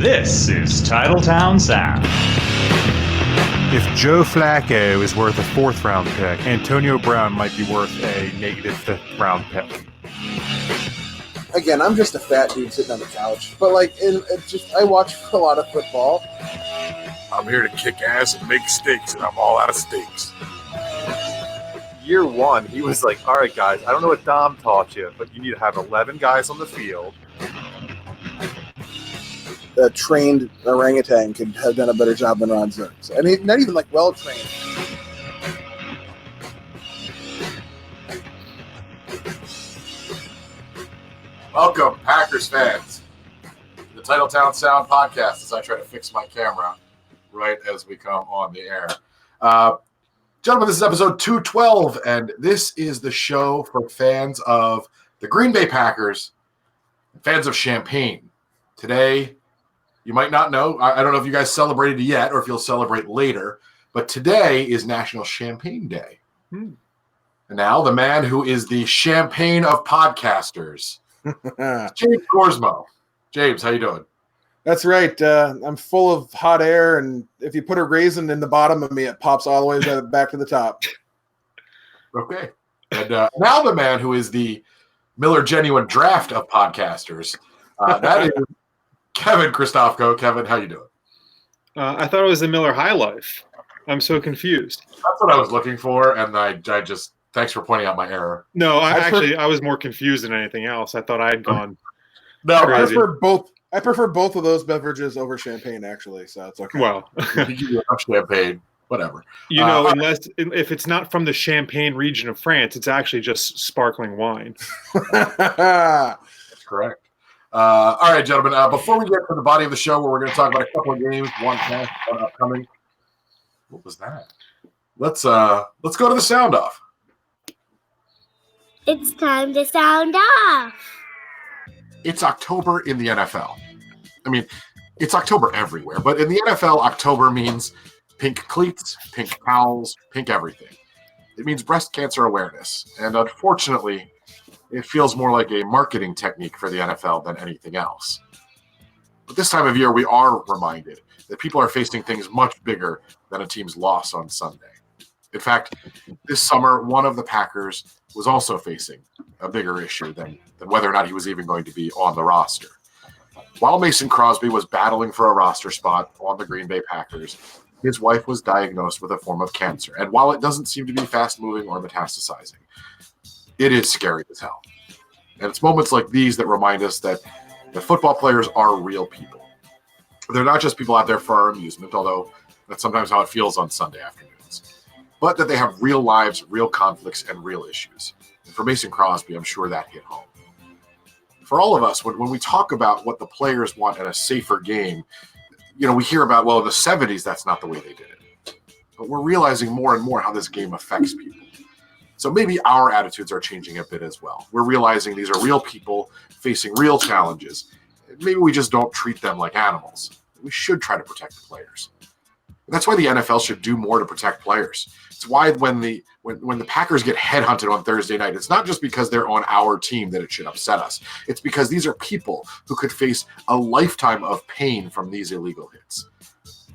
This is Titletown Sound. If Joe Flacco is worth a 4th-round pick, Antonio Brown might be worth a negative 5th-round pick. Again, I'm just a fat dude sitting on the couch, but I watch a lot of football. I'm here to kick ass and make steaks, and I'm all out of steaks. Year one, he was like, all right, guys, I don't know what Dom taught you, but you need to have 11 guys on the field. A trained orangutan could have done a better job than Ron Zerks. I mean, not even well trained. Welcome, Packers fans, to the Titletown Sound podcast as I try to fix my camera right as we come on the air. Gentlemen, this is episode 212, and this is the show for fans of the Green Bay Packers, fans of Champagne. Today, you might not know, I don't know if you guys celebrated yet or if you'll celebrate later, but today is National Champagne Day. And now, the man who is the champagne of podcasters, James Gorsmo. James, how you doing? That's right. I'm full of hot air, and if you put a raisin in the bottom of me, it pops all the way back to the top. Okay. And now the man who is the Miller Genuine Draft of podcasters, that is Kevin Christofko. Kevin, how you doing? I thought it was the Miller High Life. I'm so confused. That's what I was looking for, and I just thanks for pointing out my error. No, I was more confused than anything else. I thought I had gone. No, crazy. I prefer both of those beverages over champagne, actually. So it's okay. Well, champagne, whatever. Unless if it's not from the Champagne region of France, it's actually just sparkling wine. That's correct. All right, gentlemen. Before we get to the body of the show, where we're going to talk about a couple of games, one past, one upcoming. What was that? Let's go to the sound off. It's time to sound off. It's October in the NFL. I mean, it's October everywhere, but in the NFL, October means pink cleats, pink towels, pink everything. It means breast cancer awareness, and unfortunately, it feels more like a marketing technique for the NFL than anything else. But this time of year, we are reminded that people are facing things much bigger than a team's loss on Sunday. In fact, this summer, one of the Packers was also facing a bigger issue than whether or not he was even going to be on the roster. While Mason Crosby was battling for a roster spot on the Green Bay Packers, his wife was diagnosed with a form of cancer. And while it doesn't seem to be fast-moving or metastasizing, it is scary as hell. And it's moments like these that remind us that the football players are real people. They're not just people out there for our amusement, although that's sometimes how it feels on Sunday afternoons, but that they have real lives, real conflicts, and real issues. And for Mason Crosby, I'm sure that hit home. For all of us, when we talk about what the players want in a safer game, we hear about, well, in the 70s, that's not the way they did it. But we're realizing more and more how this game affects people. So maybe our attitudes are changing a bit as well. We're realizing these are real people facing real challenges. Maybe we just don't treat them like animals. We should try to protect the players. That's why the NFL should do more to protect players. It's why when the Packers get headhunted on Thursday night, it's not just because they're on our team that it should upset us. It's because these are people who could face a lifetime of pain from these illegal hits.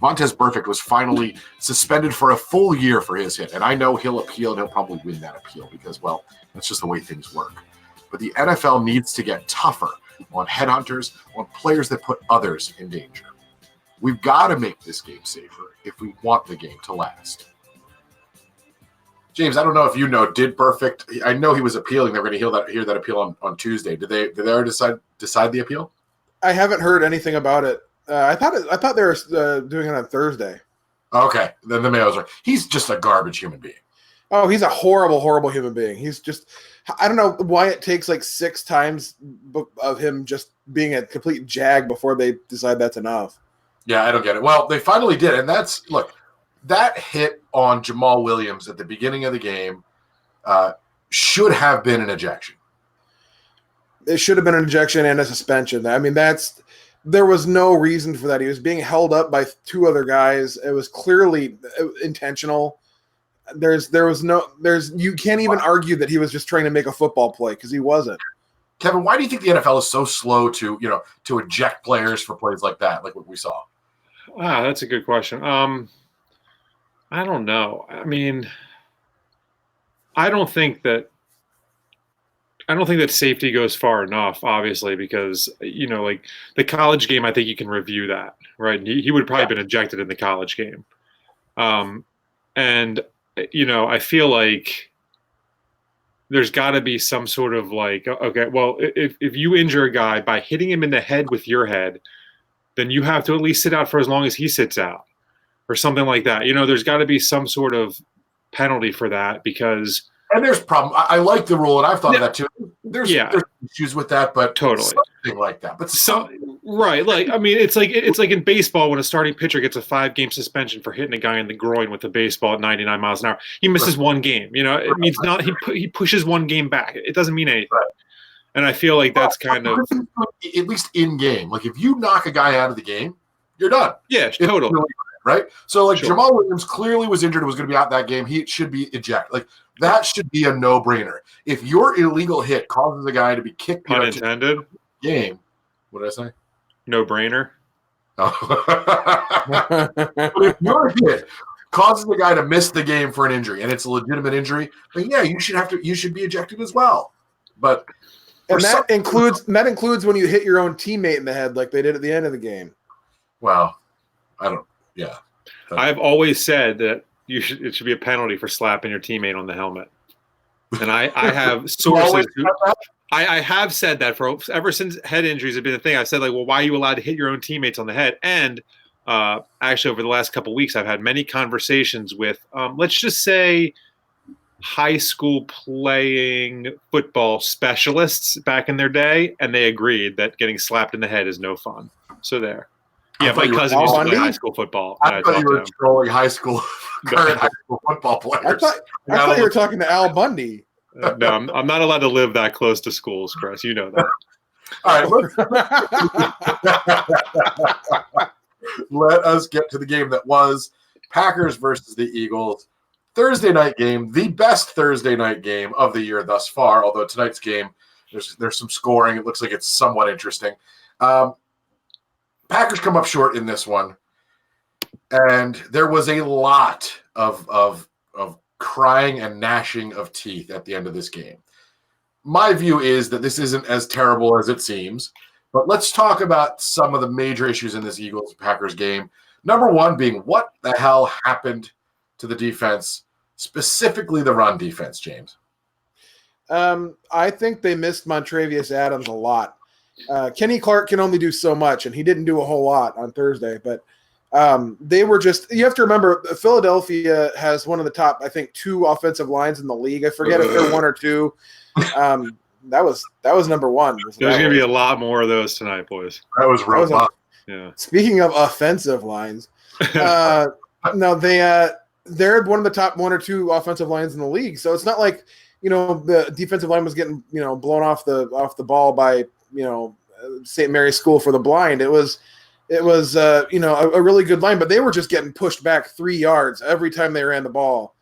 Vontaze Burfict was finally suspended for a full year for his hit, and I know he'll appeal, and he'll probably win that appeal because, well, that's just the way things work. But the NFL needs to get tougher on headhunters, on players that put others in danger. We've got to make this game safer if we want the game to last. James, I don't know if you know, did Burfict, I know he was appealing. They were going to hear that appeal on Tuesday. Did they already decide the appeal? I haven't heard anything about it. I thought they were doing it on Thursday. Okay, then the Mayos are. He's just a garbage human being. Oh, he's a horrible, horrible human being. He's just, I don't know why it takes 6 times of him just being a complete jag before they decide that's enough. Yeah, I don't get it. Well, they finally did, and that hit on Jamal Williams at the beginning of the game should have been an ejection. It should have been an ejection and a suspension. I mean, there was no reason for that. He was being held up by 2 other guys. It was clearly intentional. You can't even argue that he was just trying to make a football play because he wasn't. Kevin, why do you think the NFL is so slow to eject players for plays like that, like what we saw? Wow, that's a good question. I don't know. I mean, I don't think that safety goes far enough, obviously, because like the college game, I think you can review that, right? He would have probably been ejected in the college game, and I feel like there's got to be some sort of like, okay, well, if you injure a guy by hitting him in the head with your head, then you have to at least sit out for as long as he sits out, or something like that. There's got to be some sort of penalty for that because. And there's problem. I like the rule, and I've thought of that too. There's issues with that, but totally something like that. But right, like I mean, it's like in baseball when a starting pitcher gets a 5-game suspension for hitting a guy in the groin with a baseball at 99 miles an hour. He misses one game. It means not he pushes one game back. It doesn't mean anything. Right. And I feel like that's kind of at least in game. Like if you knock a guy out of the game, you're done. Yeah, totally. Right. So like Jamal Williams clearly was injured and was going to be out that game. He should be ejected. Like that should be a no-brainer. If your illegal hit causes a guy to be kicked pun intended game, what did I say? No-brainer. Oh. If your hit causes the guy to miss the game for an injury and it's a legitimate injury, then yeah, you should be ejected as well. But that includes when you hit your own teammate in the head like they did at the end of the game. Well, I don't. Yeah, I've always said that it should be a penalty for slapping your teammate on the helmet, and I have sources. I have said that ever since head injuries have been a thing. I've said like, well, why are you allowed to hit your own teammates on the head? And actually, over the last couple of weeks, I've had many conversations with, let's just say, high school playing football specialists back in their day, and they agreed that getting slapped in the head is no fun. So there. Yeah, my cousin used to play high school football. I thought you were trolling current high school football players. I thought you were talking to Al Bundy. No, I'm not allowed to live that close to schools, Chris. You know that. All right, let us get to the game that was Packers versus the Eagles. Thursday night game, the best Thursday night game of the year thus far, although tonight's game, there's some scoring. It looks like it's somewhat interesting. Packers come up short in this one, and there was a lot of crying and gnashing of teeth at the end of this game. My view is that this isn't as terrible as it seems, but let's talk about some of the major issues in this Eagles-Packers game. Number one being, what the hell happened to the defense, specifically the run defense, James? I think they missed Montravius Adams a lot. Kenny Clark can only do so much, and he didn't do a whole lot on Thursday. But they were just – you have to remember, Philadelphia has one of the top, I think, 2 offensive lines in the league. I forget if they're 1 or 2. That was number 1. There's going to be a lot more of those tonight, boys. That was robust. Yeah. Speaking of offensive lines, no, they're one of the top 1 or 2 offensive lines in the league. So it's not like, the defensive line was getting, blown off the ball by – St. Mary's School for the Blind. It was a really good line, but they were just getting pushed back 3 yards every time they ran the ball.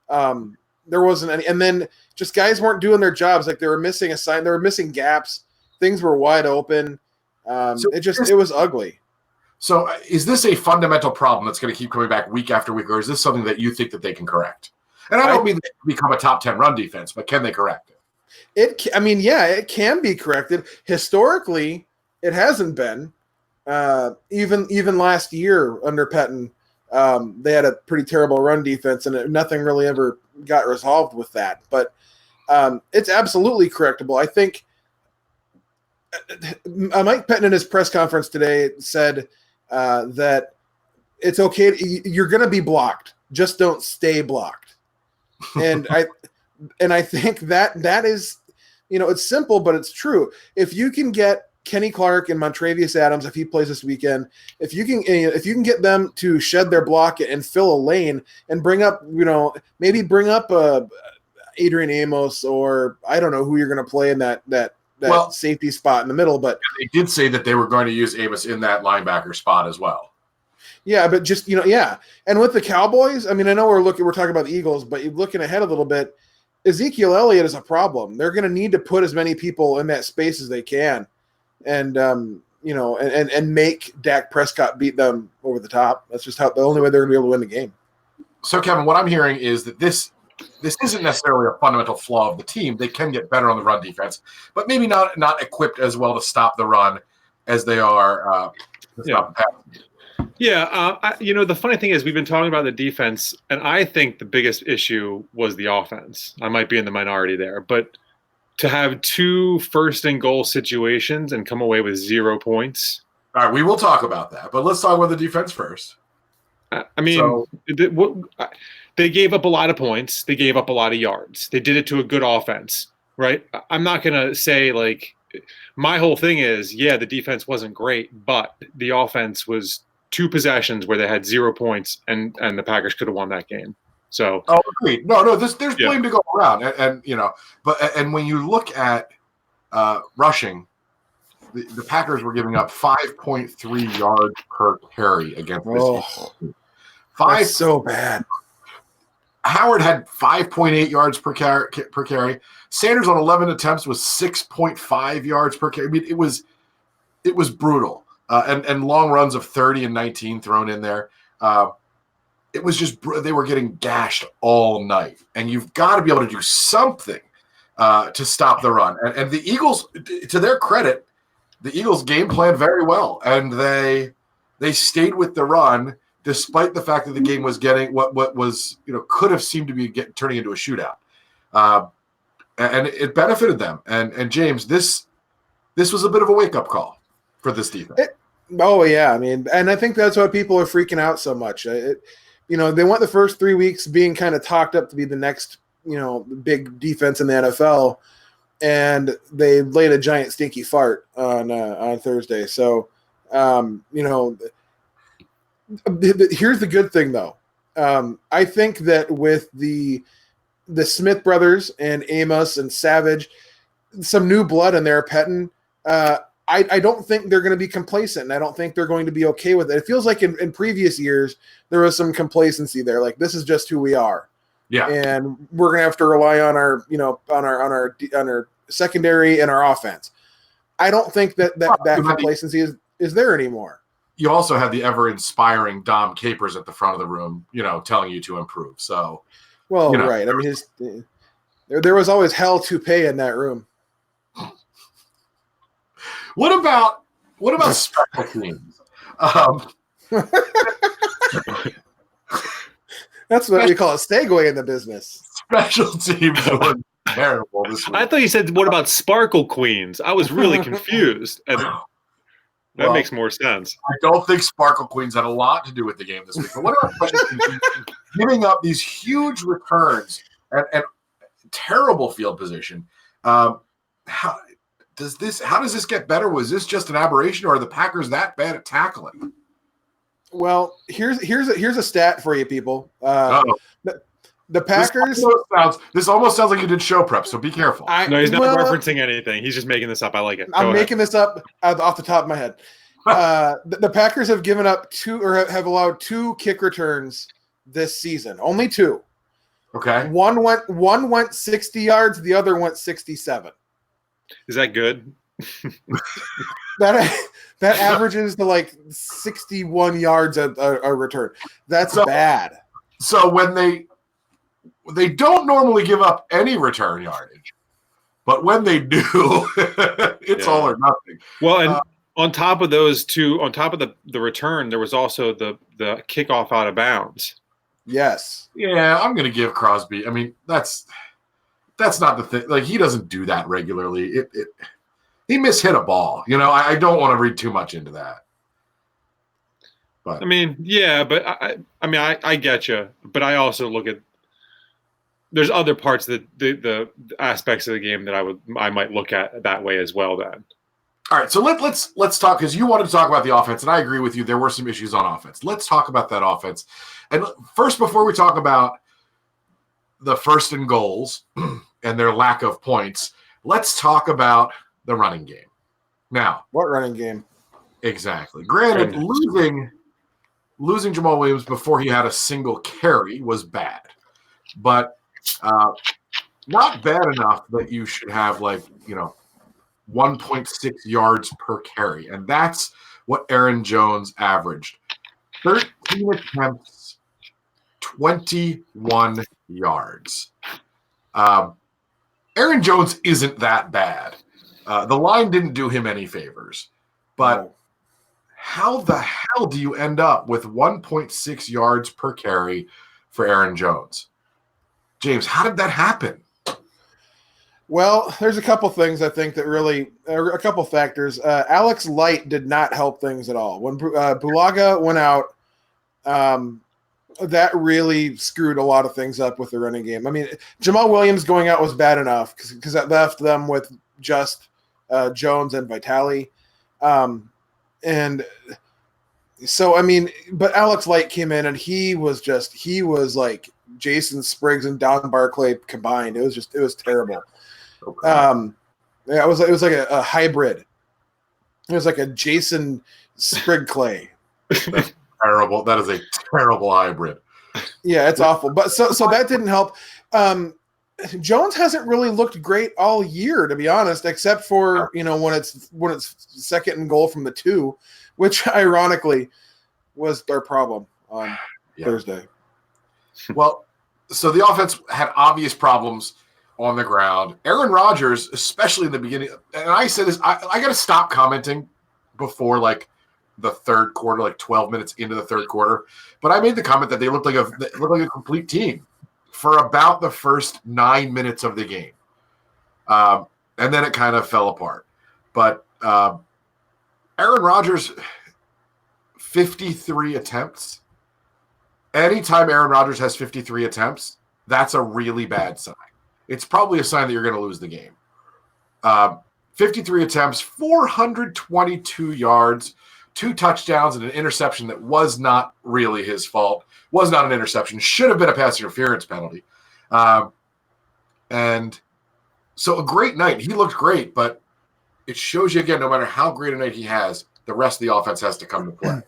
There wasn't any, and then just guys weren't doing their jobs. Like they were missing they were missing gaps. Things were wide open. It was ugly. So is this a fundamental problem that's going to keep coming back week after week, or is this something that you think that they can correct? And I don't mean to become a top 10 run defense, but can they correct it? It can be corrected. Historically, it hasn't been. Even last year under Pettin, they had a pretty terrible run defense, and nothing really ever got resolved with that. But it's absolutely correctable. I think Mike Pettin in his press conference today said that it's okay. You're going to be blocked. Just don't stay blocked. And I think that is, it's simple, but it's true. If you can get Kenny Clark and Montravius Adams, if he plays this weekend, if you can get them to shed their block and fill a lane and bring up, maybe bring up Adrian Amos, or I don't know who you're going to play in that safety spot in the middle. But they did say that they were going to use Amos in that linebacker spot as well. Yeah, but just, And with the Cowboys, I mean, I know we're talking about the Eagles, but you're looking ahead a little bit. Ezekiel Elliott is a problem. They're going to need to put as many people in that space as they can, and and make Dak Prescott beat them over the top. That's just the only way they're going to be able to win the game. So, Kevin, what I'm hearing is that this isn't necessarily a fundamental flaw of the team. They can get better on the run defense, but maybe not equipped as well to stop the run as they are to stop the pass. Yeah, the funny thing is we've been talking about the defense, and I think the biggest issue was the offense. I might be in the minority there, but to have 2 first-and-goal situations and come away with 0 points. All right, we will talk about that, but let's talk about the defense first. They gave up a lot of points. They gave up a lot of yards. They did it to a good offense, right? I'm not going to say, my whole thing is, the defense wasn't great, but the offense was 2 possessions where they had 0 points, and the Packers could have won that game. So, agreed. No, there's blame to go around, and when you look at rushing, the Packers were giving up 5.3 yards per carry against this team. That's so bad. Howard had 5.8 yards per carry. Sanders on 11 attempts was 6.5 yards per carry. I mean, it was brutal. And long runs of 30 and 19 thrown in there. It was just they were getting gashed all night, and you've got to be able to do something to stop the run. And the Eagles, to their credit, the Eagles game planned very well, and they stayed with the run despite the fact that the game was getting what was could have seemed to be turning into a shootout, and it benefited them. And James, this was a bit of a wake up call for this defense. And I think that's why people are freaking out so much. They went the first 3 weeks being kind of talked up to be the next, big defense in the NFL, and they laid a giant stinky fart on Thursday. So, here's the good thing, though. I think that with the Smith brothers and Amos and Savage, some new blood in there, Pettin, I don't think they're going to be complacent, and I don't think they're going to be okay with it. It feels like in previous years there was some complacency there, like this is just who we are, and we're going to have to rely on our on our secondary and our offense. I don't think that complacency is there anymore. You also had the ever inspiring Dom Capers at the front of the room, telling you to improve. So, right. I mean, there was always hell to pay in that room. What about special teams? That's what you call a segue in the business. Special teams were terrible this week. I thought you said, what about Sparkle Queens? I was really confused. And that makes more sense. I don't think Sparkle Queens had a lot to do with the game this week. But what about special teams giving up these huge returns and terrible field position? How does this get better? Was this just an aberration, or are the Packers that bad at tackling? Well, here's a stat for you people. The Packers. This almost sounds like you did show prep, so be careful. No, he's not referencing anything. He's just making this up. I like it. I'm making this up off the top of my head. The Packers have given up have allowed 2 kick returns this season. Only 2. Okay. One went 60 yards. The other went 67. Is that good? That averages to like 61 yards a return. That's bad. So when they don't normally give up any return yardage, but when they do, it's all or nothing. Well, and on top of those 2, on top of the return, there was also the kickoff out of bounds. Yes. Yeah, I'm going to give Crosby. I mean, that's not the thing. Like, he doesn't do that regularly. He mishit a ball. I don't want to read too much into that. But I mean, yeah, but I get you. But I also look at there's other parts of the aspects of the game that I might look at that way as well. Then. All right, so let's talk, because you wanted to talk about the offense, and I agree with you. There were some issues on offense. Let's talk about that offense. And first, before we talk about the first and goals and their lack of points, let's talk about the running game. Now, what running game? Exactly. Granted, losing Jamal Williams before he had a single carry was bad, but not bad enough that you should have 1.6 yards per carry, and that's what Aaron Jones averaged. 13 attempts, 21 yards. Aaron Jones isn't that bad. The line didn't do him any favors, but how the hell do you end up with 1.6 yards per carry for Aaron Jones? James, how did that happen? Well, there's a couple things I think that really – a couple factors. Alex Light did not help things at all. When Bulaga went out, that really screwed a lot of things up with the running game. I mean, Jamal Williams going out was bad enough because that left them with just Jones and Vitale. And so, I mean, but Alex Light came in and he was like Jason Spriggs and Don Barclay combined. It was terrible. Okay. It was like a hybrid. It was like a Jason Sprigg Clay. That's terrible. That is a terrible hybrid. Yeah, it's awful. But so that didn't help. Jones hasn't really looked great all year, to be honest, except for when it's second and goal from the 2, which ironically was our problem on Thursday. Well, so the offense had obvious problems on the ground. Aaron Rodgers, especially in the beginning, and I said this, I got to stop commenting before the third quarter, 12 minutes into the third quarter. But I made the comment that they looked like a complete team for about the first 9 minutes of the game. And then it kind of fell apart. But Aaron Rodgers, 53 attempts. Anytime Aaron Rodgers has 53 attempts, that's a really bad sign. It's probably a sign that you're going to lose the game. 53 attempts, 422 yards, 2 touchdowns, and an interception that was not really his fault. Was not an interception. Should have been a pass interference penalty. And so a great night. He looked great, but it shows you again, no matter how great a night he has, the rest of the offense has to come to play.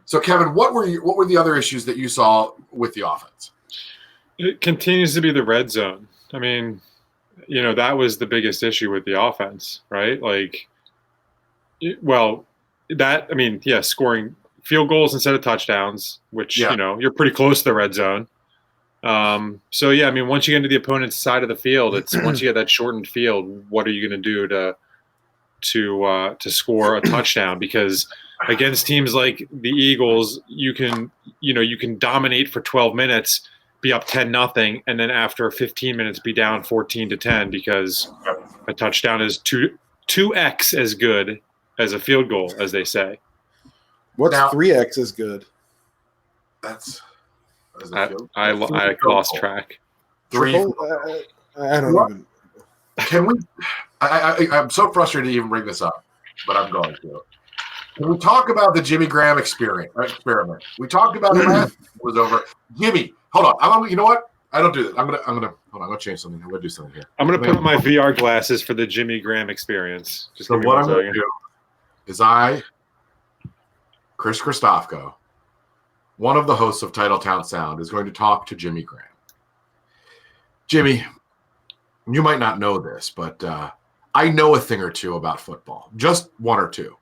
So, Kevin, what were the other issues that you saw with the offense? It continues to be the red zone. I mean, that was the biggest issue with the offense, right? Scoring field goals instead of touchdowns, which, you're pretty close to the red zone. Once you get into the opponent's side of the field, it's once you get that shortened field, what are you going to do to score a touchdown? Because against teams like the Eagles, you can dominate for 12 minutes, be up 10-0, and then after 15 minutes be down 14-10 because a touchdown is 2x as good as a field goal, as they say. What's 3x is good? I lost track. Triple? I don't even. Can we? I'm so frustrated to even bring this up, but I'm going to. Can we talk about the Jimmy Graham experiment? We talked about it last it was over. Jimmy, hold on. You know what? I don't do this. I'm gonna hold on. I'm gonna change something. I'm gonna do something here. I'm gonna put on my VR glasses for the Jimmy Graham experience. So what I'm gonna do is Chris Christofko, one of the hosts of Titletown Sound, is going to talk to Jimmy Graham. Jimmy, you might not know this, but I know a thing or two about football, just one or two.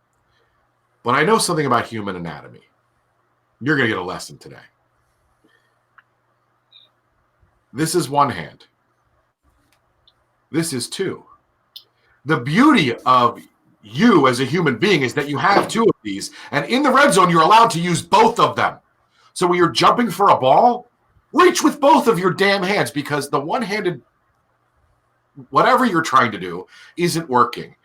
But I know something about human anatomy. You're going to get a lesson today. This is one hand. This is two. The beauty of you as a human being is that you have two of these, and in the red zone, you're allowed to use both of them. So when you're jumping for a ball, reach with both of your damn hands, because the one-handed, whatever you're trying to do, isn't working.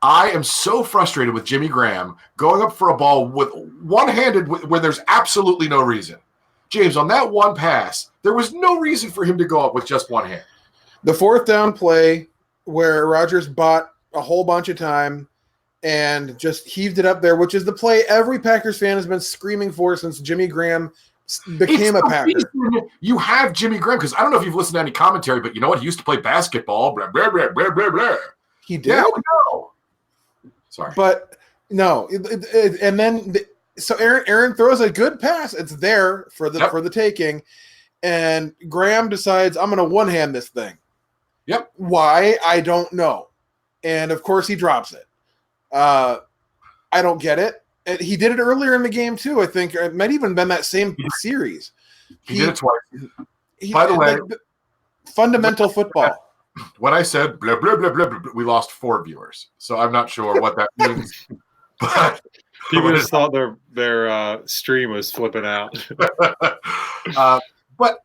I am so frustrated with Jimmy Graham going up for a ball with one-handed where there's absolutely no reason. James, on that one pass, there was no reason for him to go up with just one hand. The fourth down play where Rodgers bought a whole bunch of time and just heaved it up there, which is the play every Packers fan has been screaming for since Jimmy Graham became a Packer. You have Jimmy Graham, because I don't know if you've listened to any commentary, but you know what? He used to play basketball, blah, blah, blah, blah, blah, blah. He did? Yeah, no. Sorry. But no. And then so Aaron throws a good pass. It's there for the taking. And Graham decides, I'm going to one-hand this thing. Yep. Why? I don't know. And of course he drops it. I don't get it. And he did it earlier in the game too. I think it might even been that same series. He did it twice. He, By the way, fundamental football. When I said blah, blah, blah, blah, blah, we lost 4 viewers. So I'm not sure what that means. But People just thought their stream was flipping out. but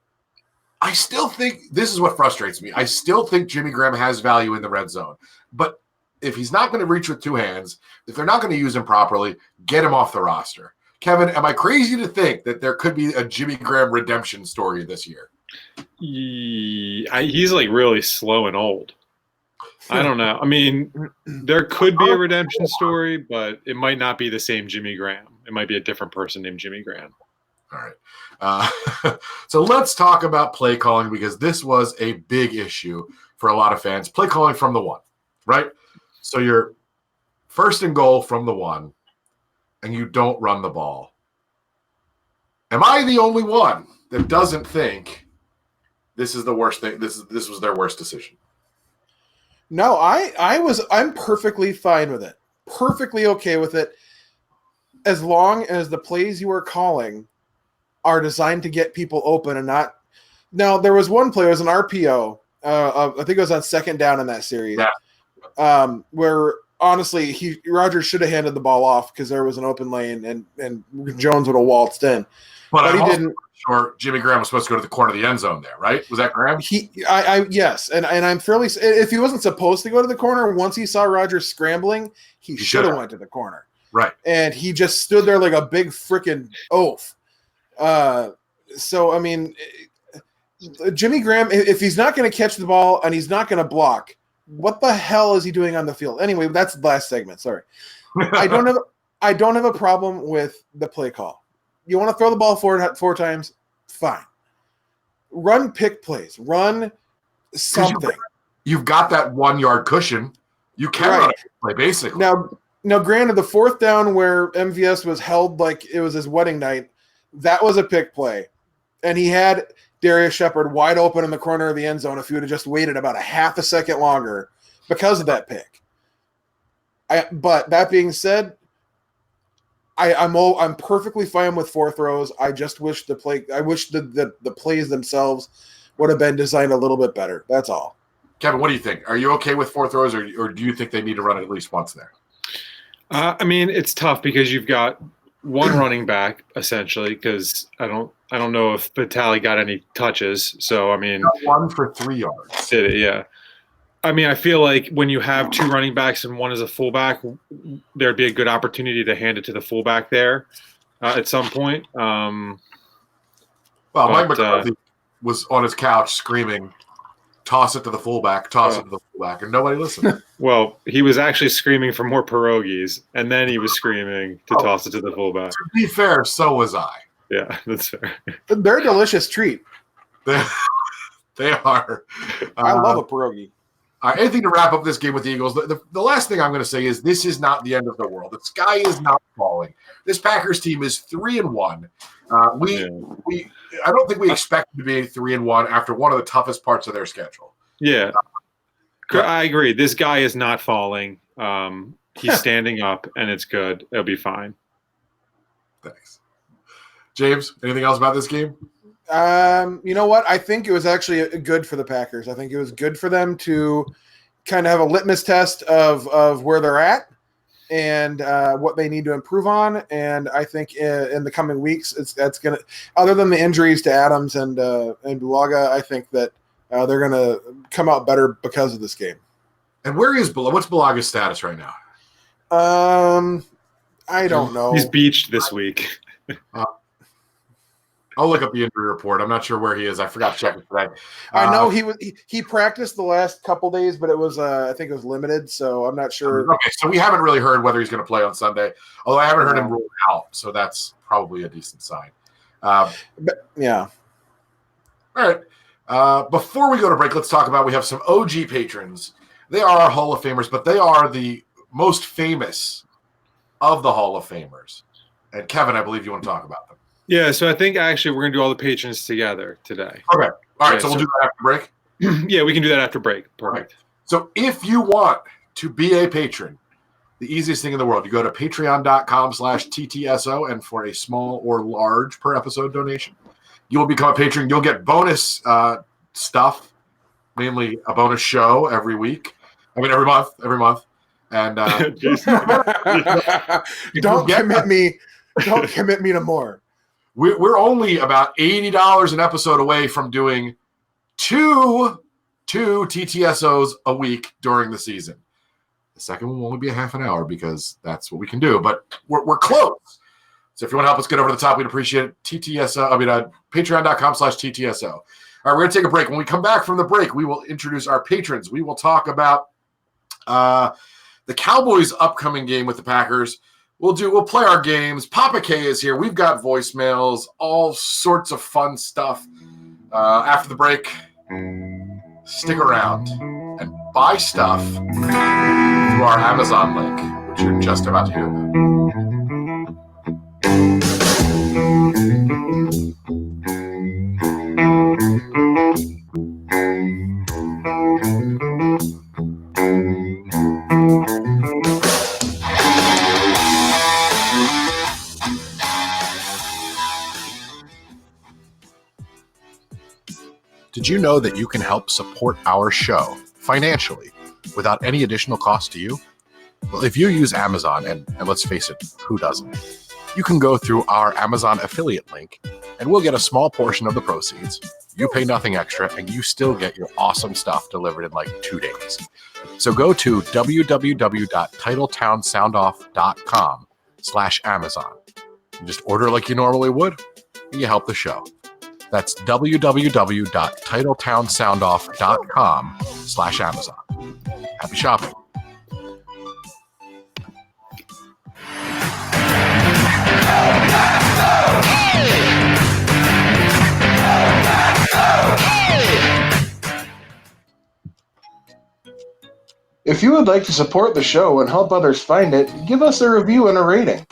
I still think this is what frustrates me. I still think Jimmy Graham has value in the red zone. But if he's not going to reach with 2 hands, if they're not going to use him properly, get him off the roster. Kevin, am I crazy to think that there could be a Jimmy Graham redemption story this year? He's like really slow and old. I don't know. I mean, there could be a redemption story, but it might not be the same Jimmy Graham. It might be a different person named Jimmy Graham. All right. So let's talk about play calling because this was a big issue for a lot of fans. Play calling from the 1, right? So you're first and goal from the 1, and you don't run the ball. Am I the only one that doesn't think this is the worst thing? This was their worst decision. No, I'm perfectly fine with it. Perfectly okay with it. As long as the plays you are calling are designed to get people open and not. Now, there was one play, it was an RPO. I think it was on second down in that series. Yeah. Where honestly, Rodgers should have handed the ball off because there was an open lane and Jones would have waltzed in. But he didn't. Sure, Jimmy Graham was supposed to go to the corner of the end zone there, right? Was that Graham? Yes, and I'm fairly. If he wasn't supposed to go to the corner, once he saw Rodgers scrambling, he should have went to the corner. Right. And he just stood there like a big freaking oaf. So I mean, Jimmy Graham, if he's not going to catch the ball and he's not going to block, what the hell is he doing on the field? Anyway, that's the last segment. Sorry, I don't have a problem with the play call. You want to throw the ball 4 times? Fine. Run pick plays. Run something. You've got that 1 yard cushion. You can run a pick play, basically. Now, granted, the 4th down where MVS was held like it was his wedding night, that was a pick play. And he had Darius Shepard wide open in the corner of the end zone if he would have just waited about a half a second longer because of that pick. But that being said, I'm perfectly fine with 4 throws. I just wish the plays themselves would have been designed a little bit better. That's all. Kevin, what do you think? Are you okay with 4 throws, or do you think they need to run it at least once there? I mean, it's tough because you've got 1 running back essentially. Because I don't know if Vitale got any touches. So I mean, 1 for 3 yards. Did it? Yeah. I mean, I feel like when you have 2 running backs and 1 is a fullback, there'd be a good opportunity to hand it to the fullback there at some point. Mike McCarthy was on his couch screaming, toss it to the fullback, and nobody listened. Well, he was actually screaming for more pierogies, and then he was screaming to toss it to the fullback. To be fair, so was I. Yeah, that's fair. They're a delicious treat. They are. I love a pierogi. Anything to wrap up this game with the Eagles. The last thing I'm going to say is this is not the end of the world. The sky is not falling. This Packers team is 3-1. I don't think we expected to be 3-1 after one of the toughest parts of their schedule. Yeah, I agree. This guy is not falling. He's standing up, and it's good. It'll be fine. Thanks. James, anything else about this game? You know what? I think it was actually good for the Packers. I think it was good for them to kind of have a litmus test of where they're at and what they need to improve on. And I think in the coming weeks, that's going to, other than the injuries to Adams and Bulaga, I think that they're going to come out better because of this game. And what's Bulaga's status right now? I don't know. He's beached this week. I'll look up the injury report. I'm not sure where he is. I forgot to check it today. I know he practiced the last couple days, but it was I think it was limited, so I'm not sure. Okay, so we haven't really heard whether he's going to play on Sunday, although I haven't heard him ruled out, so that's probably a decent sign. But, yeah. All right. Before we go to break, let's talk about we have some OG patrons. They are our Hall of Famers, but they are the most famous of the Hall of Famers. And Kevin, I believe you want to talk about them. Yeah, so I think actually we're going to do all the patrons together today. Okay. All right, so we'll do that after break? Yeah, we can do that after break. Perfect. So if you want to be a patron, the easiest thing in the world, you go to patreon.com/TTSO, and for a small or large per episode donation, you will become a patron. You'll get bonus stuff, mainly a bonus show every month. And don't commit me to more. We're only about $80 an episode away from doing two TTSOs a week during the season. The second one will only be a half an hour because that's what we can do, but we're close. So if you want to help us get over the top, we'd appreciate it. Patreon.com/TTSO. All right, we're going to take a break. When we come back from the break, we will introduce our patrons. We will talk about the Cowboys' upcoming game with the Packers. We'll play our games. Papa K is here. We've got voicemails, all sorts of fun stuff. After the break, stick around and buy stuff through our Amazon link, which you're just about to hear about. Did you know that you can help support our show financially without any additional cost to you? Well, if you use Amazon, and let's face it, who doesn't? You can go through our Amazon affiliate link, and we'll get a small portion of the proceeds. You pay nothing extra, and you still get your awesome stuff delivered in like 2 days. So go to www.titletownsoundoff.com/Amazon. And just order like you normally would, and you help the show. That's www.titletownsoundoff.com/Amazon. Happy shopping. If you would like to support the show and help others find it, give us a review and a rating.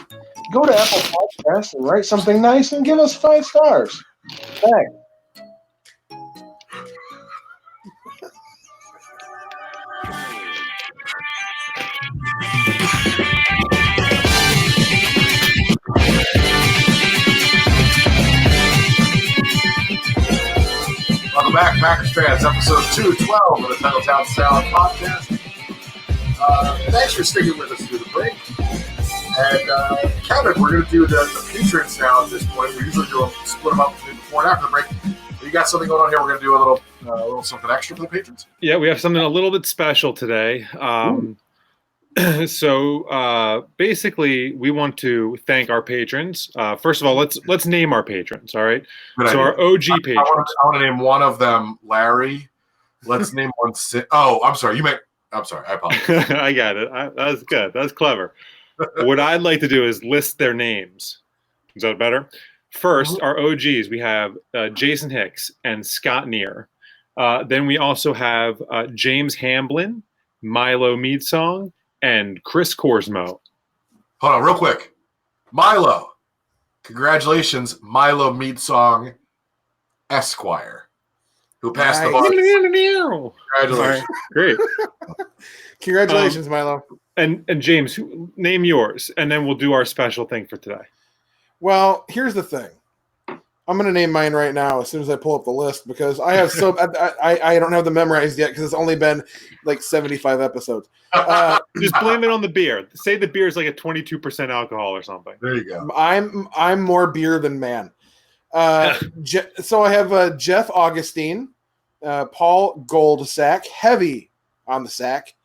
Go to Apple Podcasts and write something nice and give us 5 stars. Thanks. Welcome back, Packers fans. Episode 212 of the Titletown Sound Podcast. Thanks for sticking with us through the break. And Kevin, we're going to do the patrons now at this point. We usually split them up before and after the break. You got something going on here? We're going to do a little something extra for the patrons. Yeah, we have something a little bit special today. So basically, we want to thank our patrons. First of all, let's name our patrons. All right. Good so idea. our OG patrons. I want to name one of them Larry. Let's name one. I'm sorry. I'm sorry. I apologize. I got it. That was good. That was clever. What I'd like to do is list their names. Is that better? First, our OGs. We have Jason Hicks and Scott Neer. Then we also have James Hamblin, Milo Meadsong, and Chris Korsmo. Hold on, real quick. Milo. Congratulations, Milo Meadsong Esquire, who passed the bar. Congratulations. Great. Congratulations, Milo. And James, name yours, and then we'll do our special thing for today. Well, here's the thing. I'm going to name mine right now as soon as I pull up the list because I have I don't have them memorized yet because it's only been like 75 episodes. Just blame it on the beer. Say the beer is like a 22% alcohol or something. There you go. I'm more beer than man. So I have Jeff Augustine, Paul Goldsack, heavy on the sack,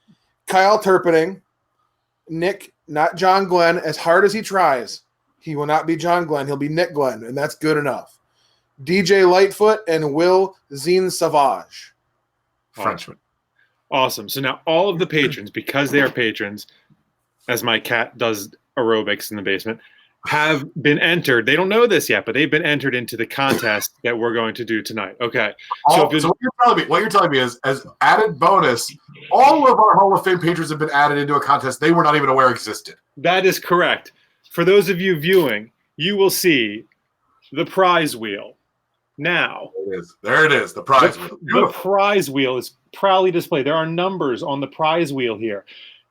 Kyle Turpinning, Nick, not John Glenn. As hard as he tries, he will not be John Glenn. He'll be Nick Glenn, and that's good enough. DJ Lightfoot and Will Zine Savage. Frenchman. Awesome. So now all of the patrons, because they are patrons, as my cat does aerobics in the basement, have been entered. They don't know this yet, but they've been entered into the contest that we're going to do tonight. Okay. So what you're telling me is, as added bonus, all of our Hall of Fame patrons have been added into a contest they were not even aware existed. That is correct. For those of you viewing, you will see the prize wheel Now, There it is. The prize wheel. the Beautiful. prize wheel is proudly displayed. There are numbers on the prize wheel here.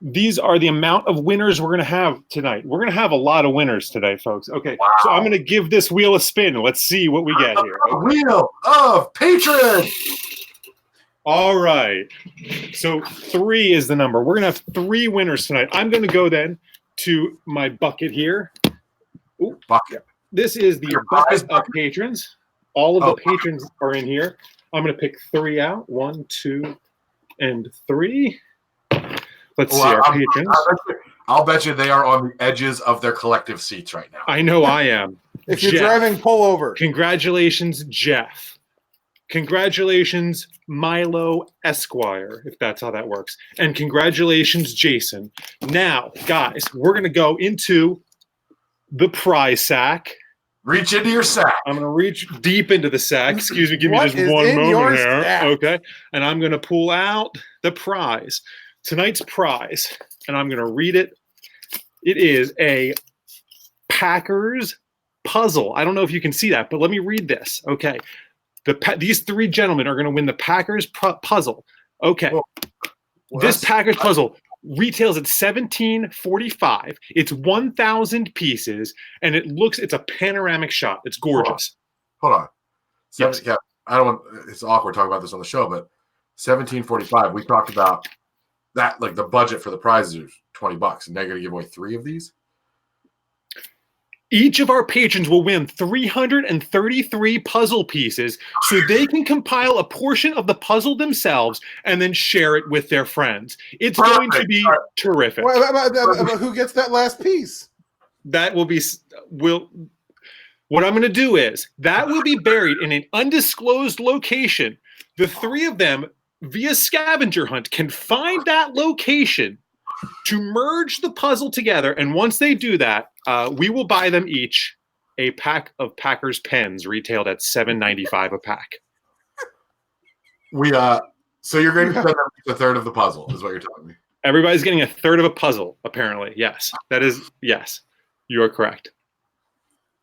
These are the amount of winners we're going to have tonight. We're going to have a lot of winners today, folks. Okay, so I'm going to give this wheel a spin. Let's see what we get here. The wheel of patron. All right. So 3 is the number. We're going to have 3 winners tonight. I'm going to go then to my bucket here. Ooh, Bucket. this is the Your bucket prize of patrons. All of the patrons are in here. I'm going to pick 3 out. 1, 2, and 3. Let's see our patrons. I'll bet you they are on the edges of their collective seats right now. I know I am. If you're Jeff. driving, pull over. Congratulations, Jeff. Congratulations, Milo Esquire, if that's how that works. And congratulations, Jason. Now, guys, we're going to go into the prize sack. Reach into your sack. I'm going to reach deep into the sack. Excuse me, give me What just is one in your moment here. sack? Okay. And I'm going to pull out the prize. Tonight's prize, and I'm going to read it. It is a Packers puzzle. I don't know if you can see that, but let me read this. Okay. These 3 gentlemen are going to win the Packers puzzle. Okay. Well, this Packers puzzle retails at $17.45. It's 1,000 pieces, and it's a panoramic shot. It's gorgeous. Hold on. Yes. Yeah, I don't want. It's awkward talking about this on the show, but $17.45. We talked about that. Like the budget for the prizes is $20, and they're going to give away 3 of these. Each of our patrons will win 333 puzzle pieces so they can compile a portion of the puzzle themselves and then share it with their friends. It's going to be terrific. What about who gets that last piece? That will be what I'm going to do is that will be buried in an undisclosed location. The 3 of them via scavenger hunt can find that location to merge the puzzle together. And once they do that, we will buy them each a pack of Packers pens retailed at $7.95 a pack. So you're going to send them a third of the puzzle, is what you're telling me. Everybody's getting a third of a puzzle, apparently. Yes, yes, you are correct.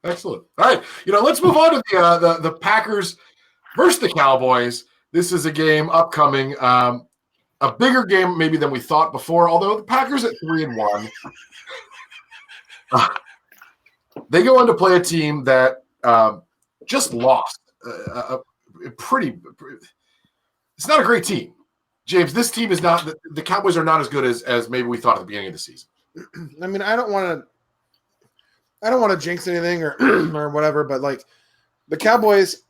Excellent. All right, let's move on to the Packers versus the Cowboys. This is a game upcoming, a bigger game maybe than we thought before. Although the Packers at 3-1, they go on to play a team that just lost. It's not a great team, James. This team is not. The Cowboys are not as good as maybe we thought at the beginning of the season. I mean, I don't want to jinx anything or or whatever, but like the Cowboys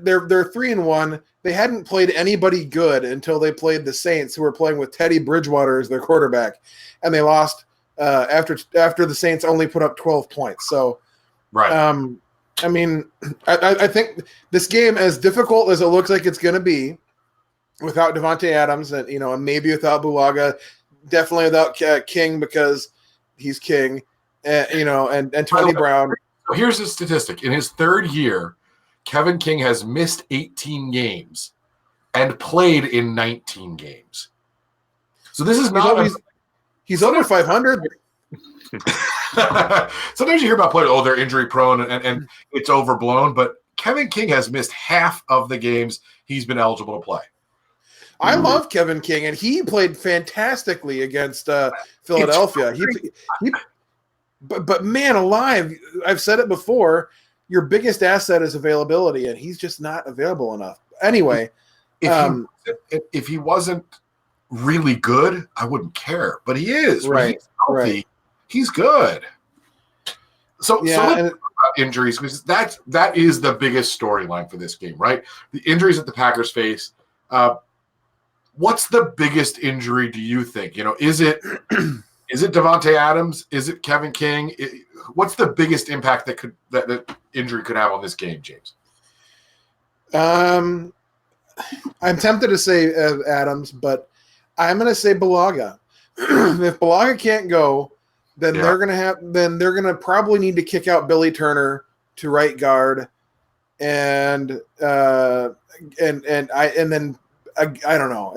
they're 3-1. They hadn't played anybody good until they played the Saints, who were playing with Teddy Bridgewater as their quarterback, and they lost after the Saints only put up 12 points. So, right. I mean, I think this game, as difficult as it looks like it's going to be, without Devontae Adams and maybe without Bulaga, definitely without King because he's King, and Tony Brown. Here's a statistic: in his 3rd year, Kevin King has missed 18 games and played in 19 games. So this is he's under 500. Sometimes you hear about players, they're injury prone and it's overblown, but Kevin King has missed half of the games he's been eligible to play. I love Kevin King, and he played fantastically against Philadelphia. But man alive, I've said it before, your biggest asset is availability, and he's just not available enough. Anyway, if he wasn't really good, I wouldn't care. But he is. Right. He's healthy. Right. He's good. So let's talk about injuries, because that is the biggest storyline for this game, right? The injuries that the Packers face. What's the biggest injury, do you think? Is it Devontae Adams? Is it Kevin King? What's the biggest impact that injury could have on this game, James? I'm tempted to say Adams, but I'm going to say Bulaga. If Bulaga can't go, then they're going to probably need to kick out Billy Turner to right guard, and then I don't know.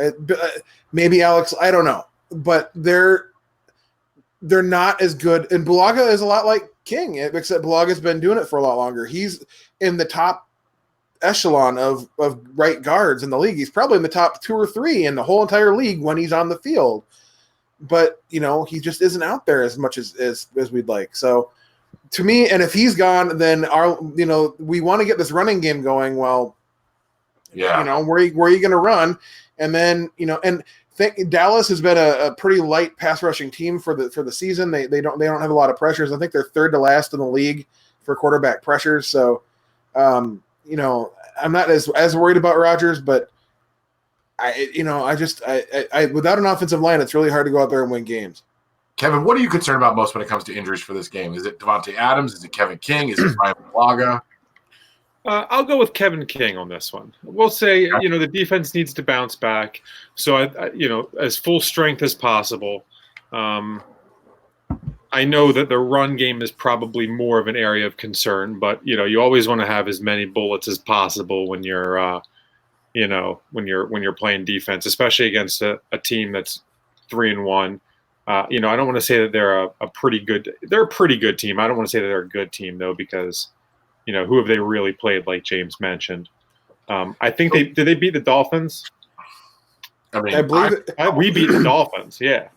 Maybe Alex. I don't know, but they're not as good. And Bulaga is a lot like King, except Bulaga's been doing it for a lot longer. He's in the top echelon of right guards in the league. He's probably in the top 2 or 3 in the whole entire league when he's on the field. But, he just isn't out there as much as we'd like. So to me, and if he's gone, then we want to get this running game going. Well, where are you going to run? And then, Dallas has been a pretty light pass rushing team for the season. They don't have a lot of pressures. I think they're third to last in the league for quarterback pressures. So, I'm not as worried about Rodgers, but I without an offensive line, it's really hard to go out there and win games. Kevin, what are you concerned about most when it comes to injuries for this game? Is it Devontae Adams? Is it Kevin King? Is it Ryan Plaga? I'll go with Kevin King on this one. We'll say, the defense needs to bounce back. So, as full strength as possible. I know that the run game is probably more of an area of concern, but, you always want to have as many bullets as possible when you're, when you're playing defense, especially against a team that's 3-1. I don't want to say that they're a pretty good team. I don't want to say that they're a good team though, because, who have they really played, like James mentioned? I think did they beat the Dolphins? I mean, I believe we beat the Dolphins. Yeah.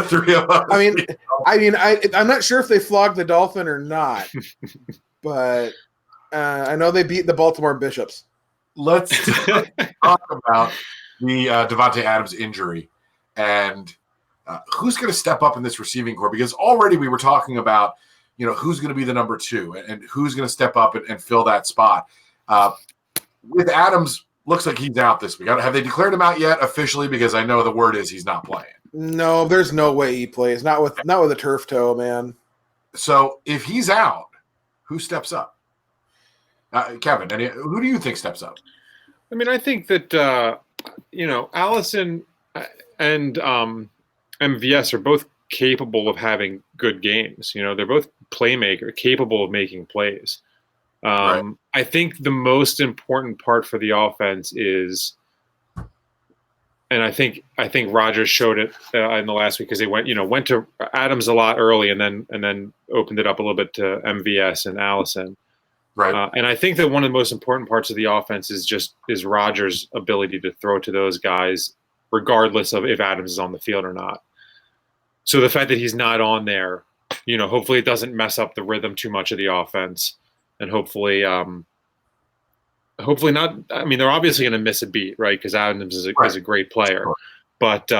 3 of us. I'm not sure if they flogged the Dolphin or not, but I know they beat the Baltimore Bishops. Let's talk about the Devontae Adams injury and who's going to step up in this receiving corps, because already we were talking about, who's going to be the number 2 and who's going to step up and fill that spot. With Adams, looks like he's out this week. Have they declared him out yet officially? Because I know the word is he's not playing. No, there's no way he plays. Not with a turf toe, man. So if he's out, who steps up? Kevin, who do you think steps up? I mean, I think that Allison and MVS are both capable of having good games. They're both capable of making plays. Right. I think the most important part for the offense is, and I think Rodgers showed it in the last week, because they went to Adams a lot early and then opened it up a little bit to MVS and Allison. Right. And I think that one of the most important parts of the offense is Rodgers' ability to throw to those guys, regardless of if Adams is on the field or not. So the fact that he's not on there, hopefully it doesn't mess up the rhythm too much of the offense, and hopefully not. I mean, they're obviously going to miss a beat, right? Because Adams is a great player, sure. But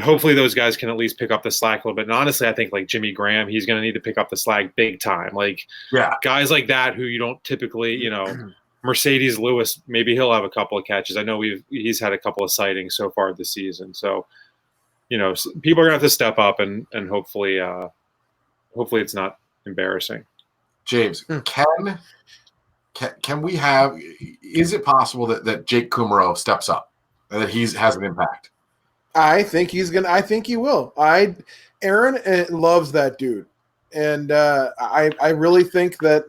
hopefully those guys can at least pick up the slack a little bit. And honestly, I think like Jimmy Graham, he's going to need to pick up the slack big time. Like guys like that who you don't typically, Mercedes Lewis, maybe he'll have a couple of catches. I know he's had a couple of sightings so far this season. So, people are going to have to step up and hopefully it's not embarrassing. James, can we have? Is it possible that Jake Kummerow steps up and that has an impact? I think he's gonna. I think he will. Aaron loves that dude, and I really think that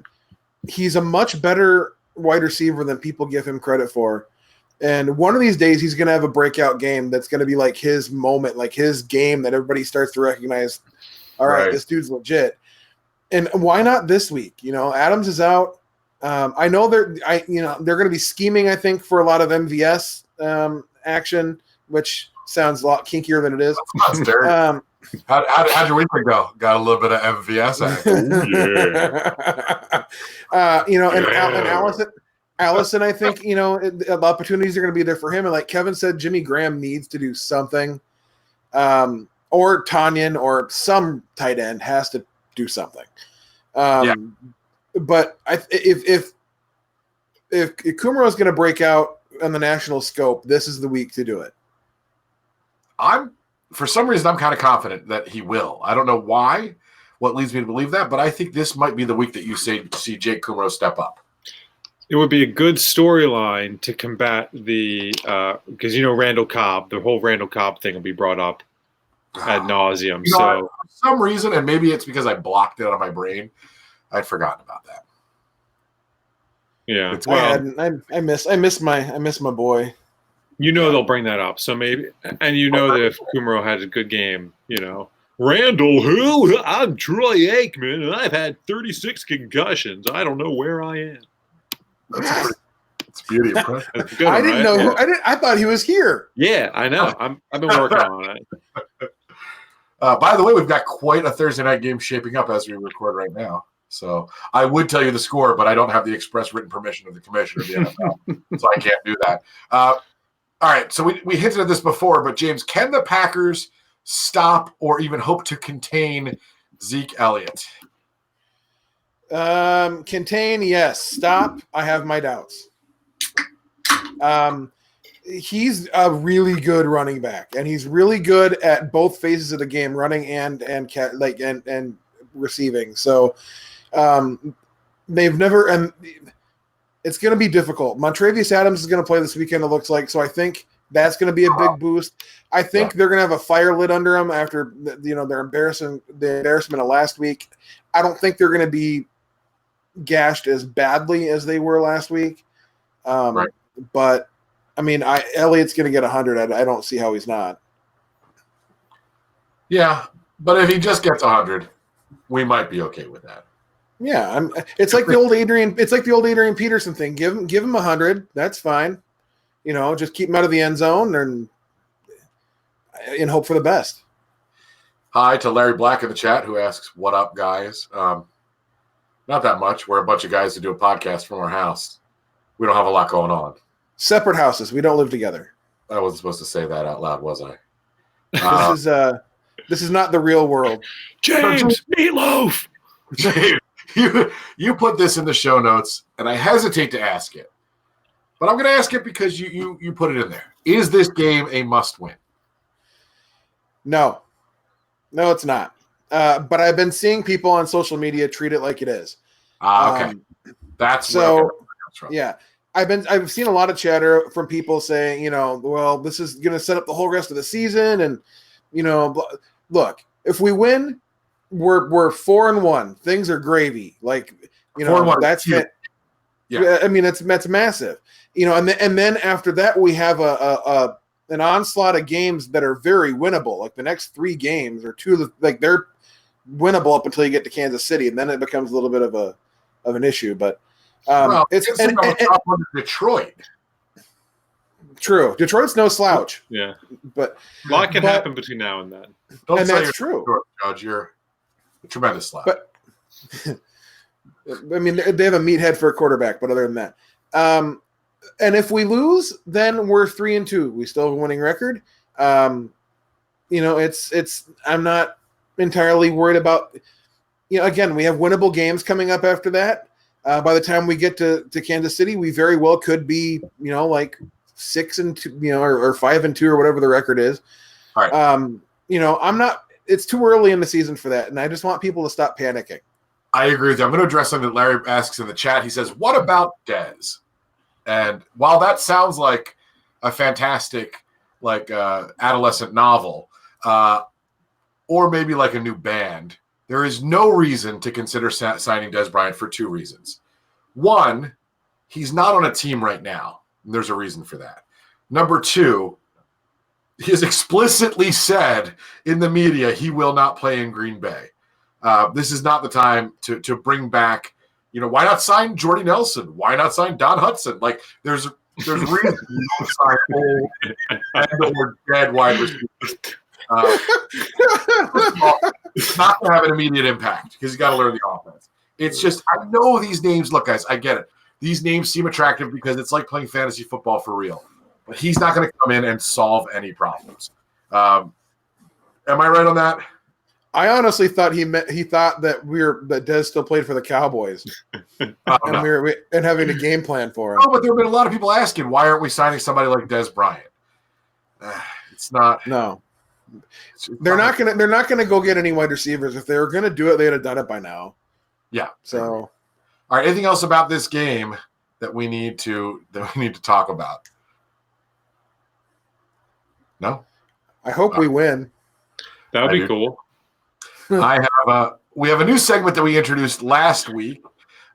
he's a much better wide receiver than people give him credit for. And one of these days, he's going to have a breakout game that's going to be like his moment, like his game that everybody starts to recognize. All right, this dude's legit. And why not this week? Adams is out. I know they're going to be scheming, I think, for a lot of MVS action, which sounds a lot kinkier than it is. How'd your week go? Got a little bit of MVS action. And Allison, I think, the opportunities are going to be there for him. And like Kevin said, Jimmy Graham needs to do something. Or Tanyan or some tight end has to do something. But if Kumaro is going to break out on the national scope, this is the week to do it. For some reason, I'm kind of confident that he will. I don't know why, what leads me to believe that, but I think this might be the week that you see Jake Kumaro step up. It would be a good storyline to combat the because Randall Cobb, the whole Randall Cobb thing will be brought up ad nauseum. For some reason, and maybe it's because I blocked it on my brain, I'd forgotten about that. Yeah, I miss my boy. They'll bring that up. So maybe, and that if Kumaro had a good game, Randall, who? I'm Troy Aikman, and I've had 36 concussions. I don't know where I am. That's It's beauty impression. That's a good I one, didn't right? know. Yeah. I thought he was here. Yeah, I know. I've been working on it. By the way, we've got quite a Thursday night game shaping up as we record right now. So I would tell you the score, but I don't have the express written permission of the commissioner of the NFL, so I can't do that. All right, so we hinted at this before, but James, can the Packers stop or even hope to contain Zeke Elliott? Contain, yes. Stop, I have my doubts. He's a really good running back, and he's really good at both phases of the game, running and receiving. So they've never, and it's going to be difficult. Montrevious Adams is going to play this weekend, it looks like. So I think that's going to be a big boost. I think they're going to have a fire lit under them after their embarrassment of last week. I don't think they're going to be gashed as badly as they were last week. But I mean, Elliott's going to get 100. I don't see how he's not. Yeah, but if he just gets 100, we might be okay with that. Yeah, it's like the old Adrian. It's like the old Adrian Peterson thing. Give him 100. That's fine. Just keep him out of the end zone and hope for the best. Hi to Larry Black in the chat who asks, "What up, guys?" Not that much. We're a bunch of guys who do a podcast from our house. We don't have a lot going on. Separate houses. We don't live together. I wasn't supposed to say that out loud, was I? This is not the real world. James, meatloaf. James, you put this in the show notes, and I hesitate to ask it, but I'm going to ask it because you put it in there. Is this game a must-win? No, it's not. But I've been seeing people on social media treat it like it is. Okay, that's so. Where comes from. Yeah, I've seen a lot of chatter from people saying, well, this is going to set up the whole rest of the season, and look, if we win, we're 4-1. Things are gravy. Like, 4-1 that's it. Yeah, I mean that's massive. And then after that we have an onslaught of games that are very winnable. Like the next 3 games or 2, they're winnable up until you get to Kansas City, and then it becomes a little bit of an issue. But it's top one to Detroit. True. Detroit's no slouch. Yeah, but a lot can happen between now and then. Don't and say that's you're true. Judge, you're a tremendous slouch. But I mean, they have a meathead for a quarterback. But other than that, and if we lose, then we're 3-2. We still have a winning record. It's. I'm not entirely worried about. Again, we have winnable games coming up after that. By the time we get to Kansas City, we very well could be, 6-2, or 5-2 or whatever the record is. All right. I'm not. It's too early in the season for that, and I just want people to stop panicking. I agree with you. I'm going to address something that Larry asks in the chat. He says, "What about Dez?" And while that sounds like a fantastic, adolescent novel, or maybe like a new band, there is no reason to consider signing Dez Bryant for 2 reasons. One, he's not on a team right now. And there's a reason for that. Number 2, he has explicitly said in the media he will not play in Green Bay. This is not the time to bring back, why not sign Jordy Nelson? Why not sign Don Hudson? There's reason you don't sign old and or dead wide receivers. First of all, it's not going to have an immediate impact because you got to learn the offense. It's just, I know these names. Look, guys, I get it. These names seem attractive because it's like playing fantasy football for real. But he's not going to come in and solve any problems. Am I right on that? I honestly thought he thought that that Dez still played for the Cowboys, and having a game plan for him. No, but there have been a lot of people asking, why aren't we signing somebody like Dez Bryant? It's not. No. They're not gonna go get any wide receivers. If they were gonna do it, they'd have done it by now. Yeah. So, all right. Anything else about this game that we need to talk about? No. I hope we win. That would be cool. We have a new segment that we introduced last week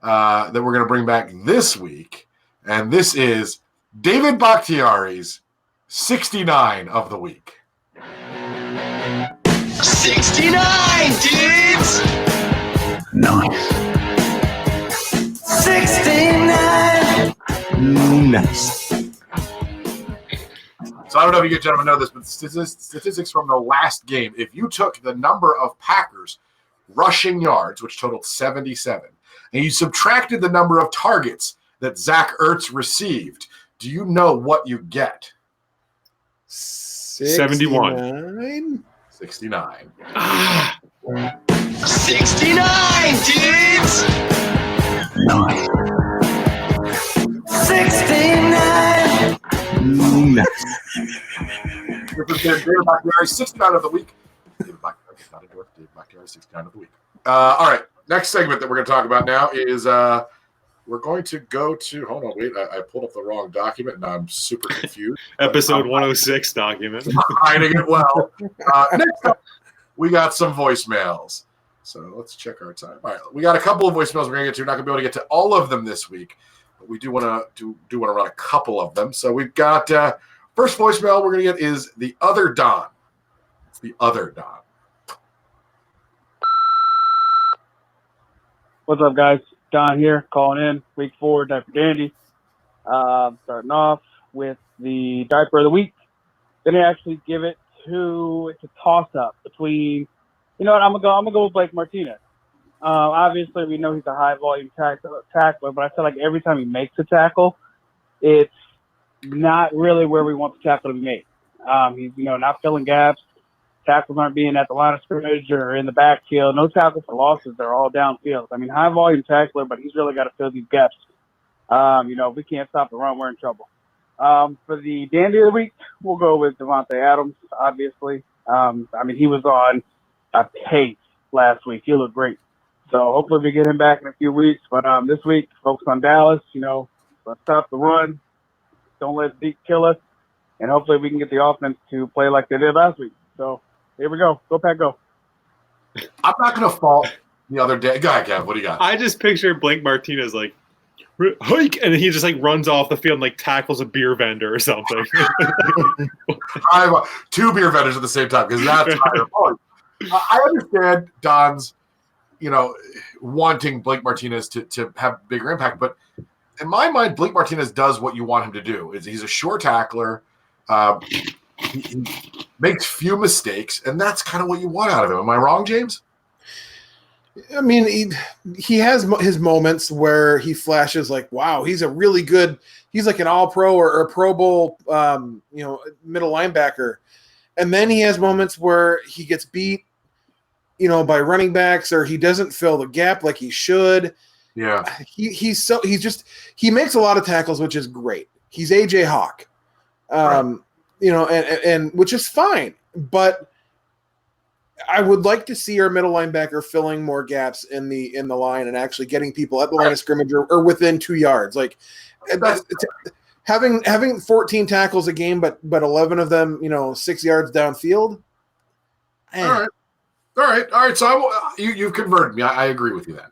that we're going to bring back this week, and this is David Bakhtiari's 69 of the week. 69, dudes! Nice. 69! Nice. So I don't know if you gentlemen know this, but statistics from the last game, if you took the number of Packers rushing yards, which totaled 77, and you subtracted the number of targets that Zach Ertz received, do you know what you get? 71. 69. 69, dudes! 69! This has been David Bakhtiari, 69 of the week. David Bakhtiari, not endorsed. David Bakhtiari, 69 of the week. All right, next segment that we're going to talk about now is we're going to go to. Hold on, wait. I pulled up the wrong document, and I'm super confused. Episode 106 document. Hiding it well. Next up, we got some voicemails. So let's check our time. All right, we got a couple of voicemails we're going to get to. We're not going to be able to get to all of them this week, but we do want to run a couple of them. So we've got first voicemail we're going to get is the other Don. It's the other Don. What's up, guys? Don here, calling in. Week 4, Diaper Dandy. Starting off with the Diaper of the Week. Then I actually give it to it's a toss-up between. You know what? I'm gonna go with Blake Martinez. Obviously, we know he's a high-volume tackler, but I feel like every time he makes a tackle, it's not really where we want the tackle to be made. He's not filling gaps. Tackles aren't being at the line of scrimmage or in the backfield. No tackle for losses. They're all downfield. I mean, high-volume tackler, but he's really got to fill these gaps. If we can't stop the run, we're in trouble. For the Dandy of the Week, we'll go with Devontae Adams, obviously. He was on a pace last week. He looked great. So hopefully we get him back in a few weeks. But this week, focus on Dallas. Let's stop the run. Don't let Zeke kill us. And hopefully we can get the offense to play like they did last week. So here we go. Go, Pack, go. I'm not going to fault the other day. Go ahead, Kev. What do you got? I just picture Blake Martinez like, hike, and he just like runs off the field and like tackles a beer vendor or something. I have 2 beer vendors at the same time because that's higher volume. I understand Don's, wanting Blake Martinez to have bigger impact, but in my mind, Blake Martinez does what you want him to do. He's a sure tackler. He makes few mistakes, and that's kind of what you want out of him. Am I wrong, James? I mean, he has his moments where he flashes like, wow, he's a really good – he's like an all-pro or a Pro Bowl, middle linebacker. And then he has moments where he gets beat, by running backs, or he doesn't fill the gap like he should. Yeah. He makes a lot of tackles, which is great. He's AJ Hawk. Right. And which is fine, but I would like to see our middle linebacker filling more gaps in the line and actually getting people at the line of scrimmage or within 2 yards. Like having 14 tackles a game, but 11 of them, 6 yards downfield. All right. So you've converted me. I agree with you then.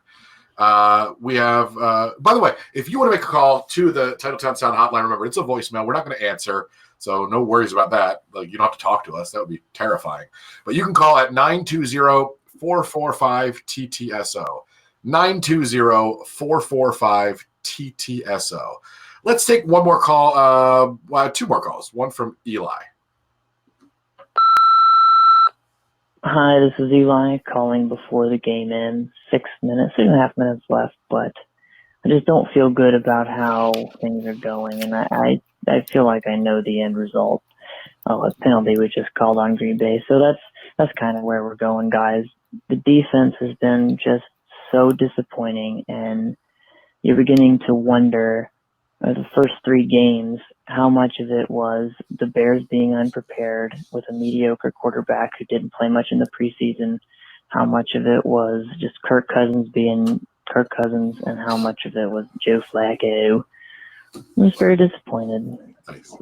We have, by the way, if you want to make a call to the Titletown Sound Hotline, remember it's a voicemail. We're not going to answer, so no worries about that. Like, you don't have to talk to us. That would be terrifying. But you can call at 920-445-TTSO. 920-445-TTSO. Let's take one more call. 2 more calls. One from Eli. Hi, this is Eli calling before the game ends. 6.5 minutes left, but I just don't feel good about how things are going, and I feel like I know the end result. A penalty was just called on Green Bay, so that's kind of where we're going, guys. The defense has been just so disappointing, and you're beginning to wonder the first 3 games, how much of it was the Bears being unprepared with a mediocre quarterback who didn't play much in the preseason, how much of it was just Kirk Cousins being Kirk Cousins, and how much of it was Joe Flacco. I was very disappointed. Thanks.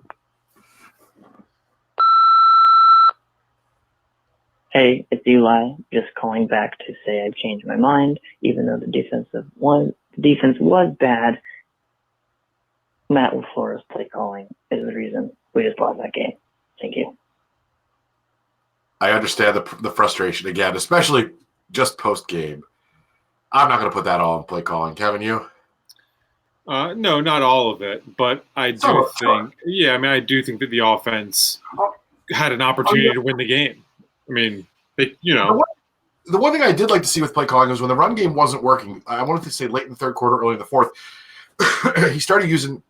Hey, it's Eli, just calling back to say I've changed my mind, even though the defense was bad. Matt LaFleur's play calling is the reason we just lost that game. Thank you. I understand the frustration again, especially just post game. I'm not going to put that all in play calling. Kevin, you? No, not all of it, but I do think. Yeah, I mean, I do think that the offense had an opportunity to win the game. I mean, The one thing I did like to see with play calling was when the run game wasn't working. I wanted to say late in the third quarter, early in the fourth, he started using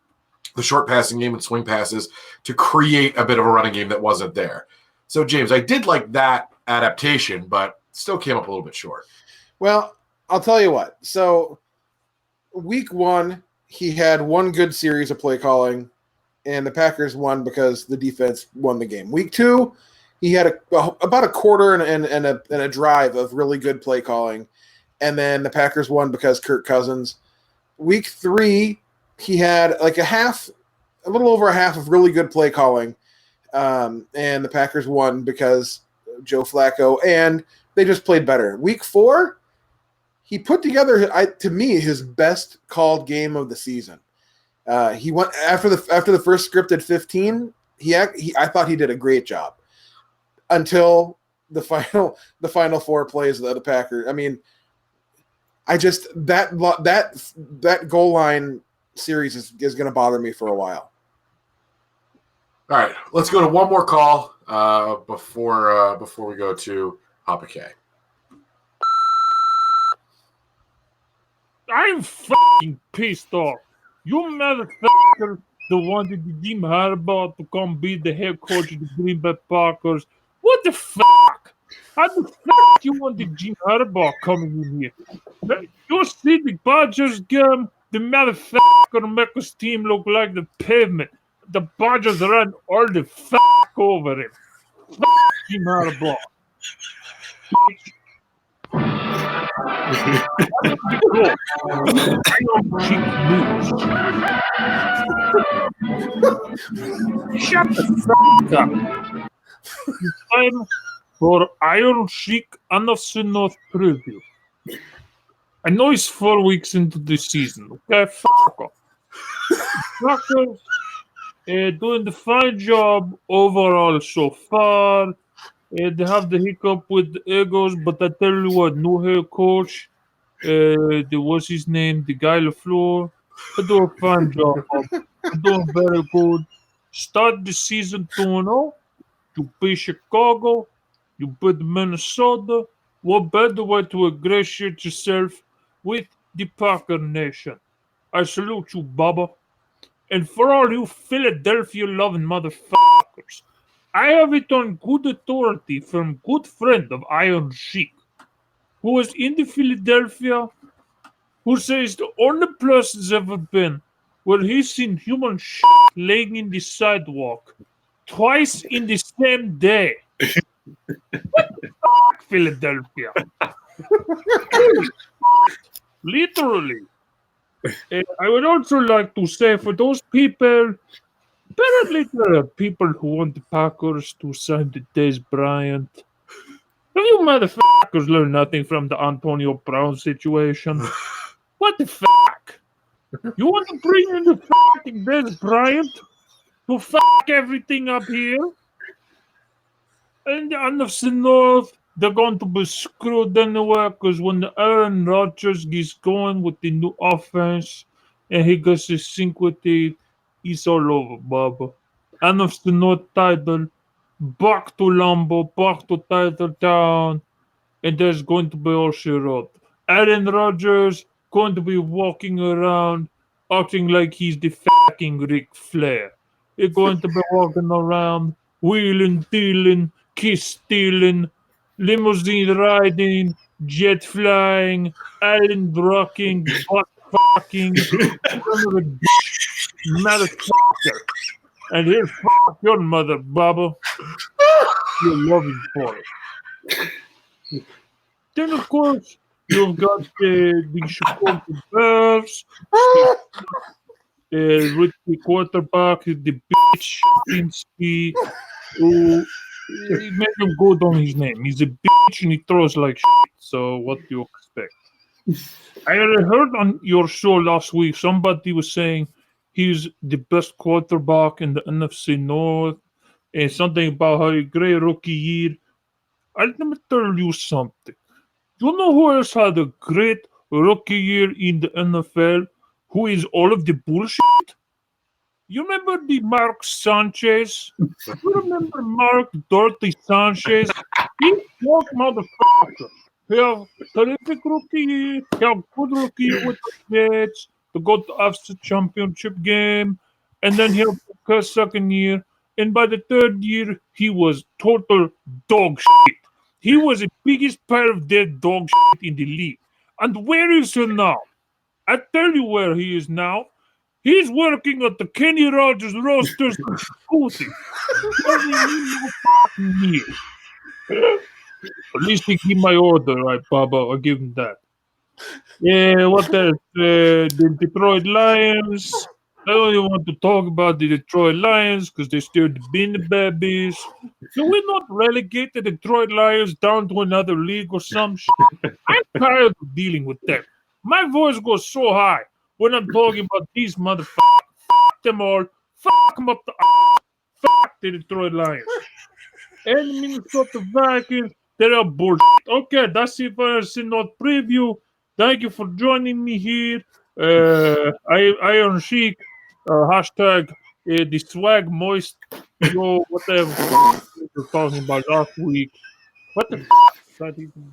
the short passing game and swing passes to create a bit of a running game that wasn't there. So, James, I did like that adaptation, but still came up a little bit short. Well, I'll tell you what. So, week 1, he had one good series of play calling, and the Packers won because the defense won the game. Week 2, he had about a quarter and a drive of really good play calling, and then the Packers won because Kirk Cousins. Week 3, he had like a little over a half of really good play calling, and the Packers won because Joe Flacco, and they just played better. Week 4, he put together, to me, his best called game of the season. He went after the first scripted 15. I thought he did a great job until the final 4 plays of the Packers. I mean, that goal line series is going to bother me for a while. All right, let's go to one more call before we go to Papa K. I'm fucking pissed off. You motherfucker that wanted Jim Harbaugh to come be the head coach of the Green Bay Packers. What the fuck? How the fuck you wanted Jim Harbaugh coming in here? You see the Badgers game? The motherfucker make his team look like the pavement. The Badgers ran all the fuck over him. Fuck Jim Harbaugh. Shut the fuck up. Time for Iron Sheik Anderson North preview. I know it's 4 weeks into the season. Okay, fuck off. Packers doing the fine job overall so far. They have the hiccup with the Eagles, but I tell you what, new head coach, what's his name? The guy LaFleur. They do a fine job. They're doing very good. Start the season 2-0. You beat Chicago. You beat Minnesota. What better way to ingratiate yourself with the Packer Nation? I salute you, Bubba. And for all you Philadelphia-loving motherfuckers, I have it on good authority from good friend of Iron Sheik, who was in the Philadelphia, who says the only place has ever been where he's seen human shit laying in the sidewalk twice in the same day. What the fuck, Philadelphia? Literally. I would also like to say for those people, apparently there are people who want the Packers to sign the Dez Bryant. Have you motherfuckers learned nothing from the Antonio Brown situation? What the fuck? You want to bring in the fucking Dez Bryant to fuck everything up here? And the NFC North, they're going to be screwed anyway because when Aaron Rodgers gets going with the new offense and he gets his sync with it, he's all over, Bubba. NFC North title, back to Lambeau, back to Titletown, and there's going to be all she wrote. Aaron Rodgers going to be walking around acting like he's the fucking Ric Flair. He's going to be walking around, wheeling, dealing, kiss stealing, limousine riding, jet flying, island rocking, butt fucking, motherfucker. And he'll fuck your mother, Bubba. You love him for it. Then, of course, you've got the Chicago Bears, with the quarterback, the bitch, Pinsky, who make him good on his name. He's a bitch and he throws like shit. So what do you expect? I heard on your show last week somebody was saying he's the best quarterback in the NFC North and something about how a great rookie year. Let me tell you something. You know who else had a great rookie year in the NFL? who is all of the bullshit? You remember the Mark Sanchez? You remember Mark Dirty Sanchez? He was motherfucker. He have terrific rookie. He have good rookie with the Jets to go to AFC Championship game, and then he have a second year. And by the third year, he was total dog shit. He was the biggest pair of dead dog shit in the league. And where is he now? I tell you where he is now. He's working at the Kenny Rogers Roasters in Scooty. Doesn't need no fucking meal. At least he give my order, right, Baba? I'll give him that. Yeah, what else? The Detroit Lions. I don't even want to talk about the Detroit Lions because they're still the Bean Babies. Can we not relegate the Detroit Lions down to another league or some shit? I'm tired of dealing with them. My voice goes so high when I'm talking about these motherfuckers. Fuck them all. Fuck them up the ass. Fuck the Detroit Lions. And the Minnesota Vikings, they're bullshit. Okay, that's it for us in our preview. Thank you for joining me here. Iron Sheik, hashtag the swag moist, whatever we were talking about last week. What the that even?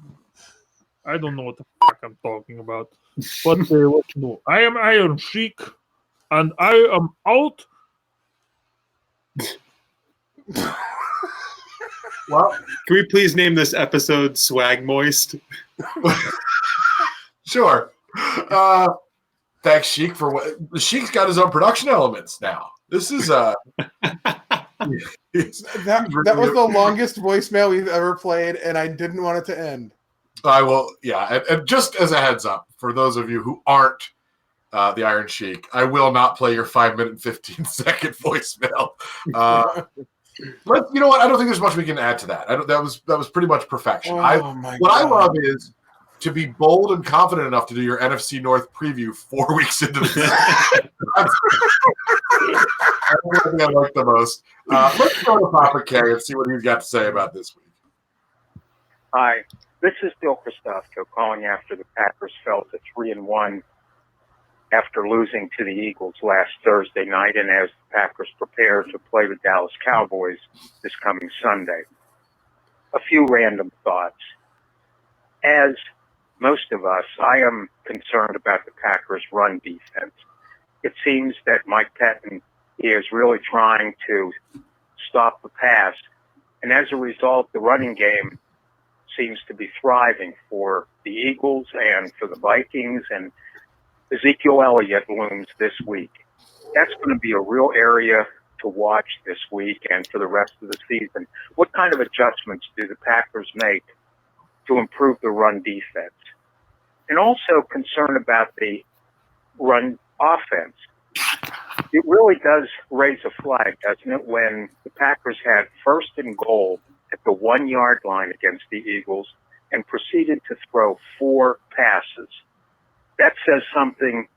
I don't know what the fuck I'm talking about. But what you know? I am Iron Sheik, and I am out. Well, can we please name this episode Swag Moist? Sure. Thanks, Sheik, for what Sheik's got his own production elements now. This is that was the longest voicemail we've ever played, and I didn't want it to end. I will, yeah. And just as a heads up, for those of you who aren't the Iron Sheik, I will not play your 5 minute and 15-second voicemail. But you know what? I don't think there's much we can add to that. That was pretty much perfection. I love is to be bold and confident enough to do your NFC North preview 4 weeks into the season. That's the thing I like the most. Let's go to Papa K and see what he's got to say about this week. Hi, this is Bill Christofko calling after the Packers fell to 3-1 after losing to the Eagles last Thursday night, and as the Packers prepare to play the Dallas Cowboys this coming Sunday. A few random thoughts. As most of us, I am concerned about the Packers' run defense. It seems that Mike Pettin is really trying to stop the pass, and as a result, the running game seems to be thriving for the Eagles and for the Vikings, and Ezekiel Elliott looms this week. That's going to be a real area to watch this week and for the rest of the season. What kind of adjustments do the Packers make to improve the run defense? And also concerned about the run offense. It really does raise a flag, doesn't it, when the Packers had 1st and goal at the 1 yard line against the Eagles and proceeded to throw 4 passes. That says something